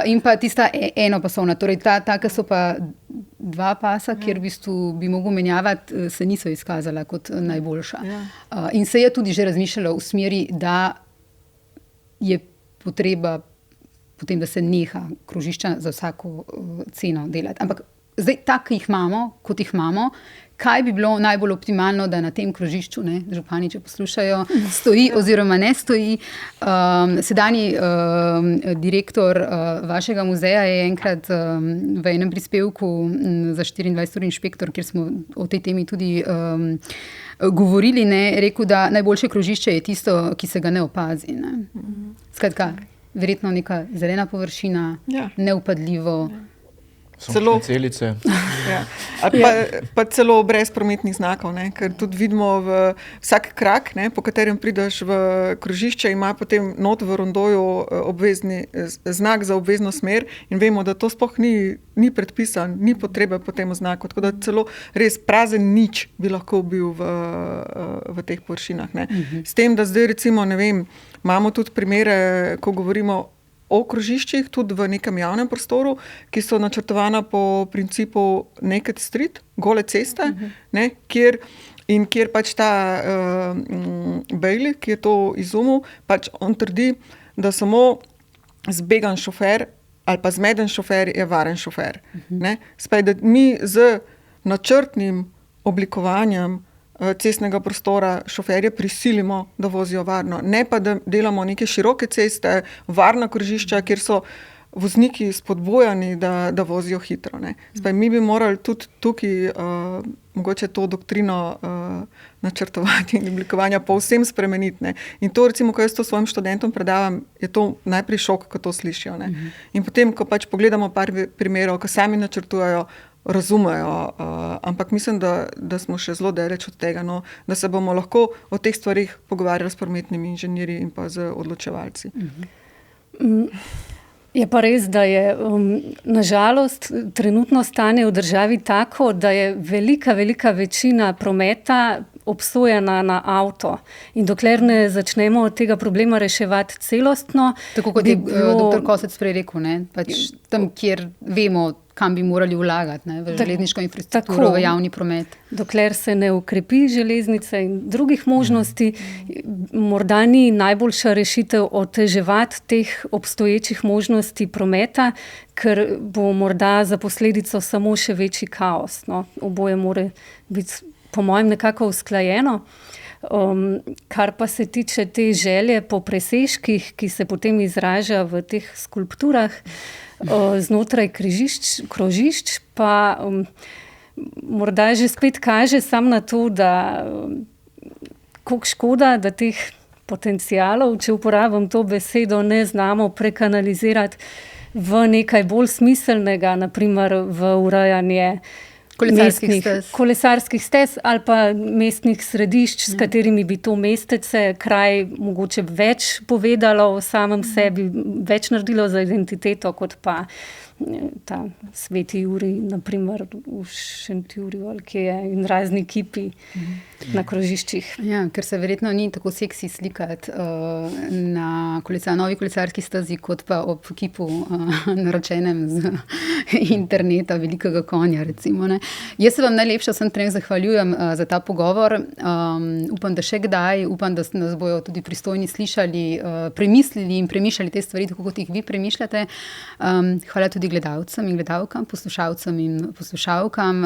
In pa tista enopasovna, torej ta, ki so pa dva pasa, kjer v bistvu bi mogel menjavati, se niso izkazala kot najboljša. In se je tudi že razmišljalo v smeri, da je potreba potem, da se neha krožišča za vsako ceno delati. Ampak zdaj, tak, ki jih imamo, kot jih imamo, kaj bi bilo najbolj optimalno, da na tem krožišču, župani, če poslušajo, stoji oziroma ne stoji. Sedanji direktor vašega muzeja je enkrat v enem prispevku za 24 inšpektor, kjer smo o tej temi tudi govorili, rekel, da najboljše krožišče je tisto, ki se ga ne opazi. Skratka, verjetno neka zelena površina, neupadljivo, celo celice. Pa celo brez prometnih znakov, ker tudi vidimo vsak krak, po katerem prideš v krožišče, ima potem not v rondoju obvezni znak za obvezno smer in vemo, da to sploh ni predpisan, ni potrebe po tem znaku. Tako da celo res prazen nič bi lahko bil v teh površinah. S tem, da zdaj recimo, imamo tudi primere, ko govorimo o krožiščih, tudi v nekem javnem prostoru, ki so načrtovana po principu naked street, gole ceste, kjer pač ta Bailey, ki je to izumil, pač on trdi, da samo zbegan šofer ali pa zmeden šofer je varen šofer. Spaj, da mi z načrtnim oblikovanjem cestnega prostora šoferje prisilimo, da vozijo varno. Ne pa, da delamo neke široke ceste, varna krožišča, kjer so vozniki spodbujani, da vozijo hitro. Spaj, mi bi morali tudi tukaj mogoče to doktrino načrtovati in oblikovanja povsem spremeniti. Ne. In to, recimo, ko jaz to svojim študentom predavam, je to najprej šok, ko to slišijo. Ne. In potem, ko pač pogledamo par primerov, ko sami načrtujejo, razumejo, ampak mislim, da smo še zelo daleč od tega, no, da se bomo lahko o teh stvarih pogovarjali s prometnimi inženirji in pa z odločevalci. Je pa res, da je nažalost trenutno stanje v državi tako, da je velika večina prometa obsojena na avto. In dokler ne začnemo tega problema reševati celostno... Tako kot je dr. Kosec prej rekel, ne? Pač tam, kjer vemo, kam bi morali vlagati, ne? V železniško infrastrukturo, v javni promet. Dokler se ne ukrepi železnice in drugih možnosti, morda ni najboljša rešitev oteževati teh obstoječih možnosti prometa, ker bo morda za posledico samo še večji kaos. No? Oboje mora biti po mojem nekako usklajeno. Kar pa se tiče te želje po presežkih, ki se potem izraža v teh skulpturah znotraj krožišč, pa morda že spet kaže sam na to, da koliko škoda, da teh potencialov, če uporabim to besedo, ne znamo prekanalizirati v nekaj bolj smiselnega, naprimer v urejanje kolesarskih stez ali pa mestnih središč, s katerimi bi to mestece kraj mogoče več povedalo o samem sebi, več naredilo za identiteto, kot pa ta Sveti Jurij, naprimer v Šentjurju, ali kje je, in razni kipi na krožiščih. Ja, ker se verjetno ni tako seksi slikati na novi kolesarski stezi, kot pa ob kipu naročenem z interneta velikega konja, recimo. Ne. Jaz se vam najlepše vsem trem zahvaljujem za ta pogovor. Upam, da še kdaj, upam, da nas bojo tudi pristojni slišali, premislili in premišljali te stvari, tako kot jih vi premišljate. Hvala tudi gledalcem in gledalkam, poslušalcem in poslušalkam.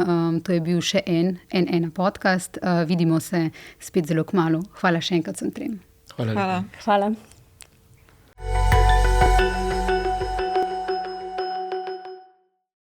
To je bil še en podcast. Vidimo se spet zelo kmalu. Hvala še enkrat vsem trem. Hvala. Hvala.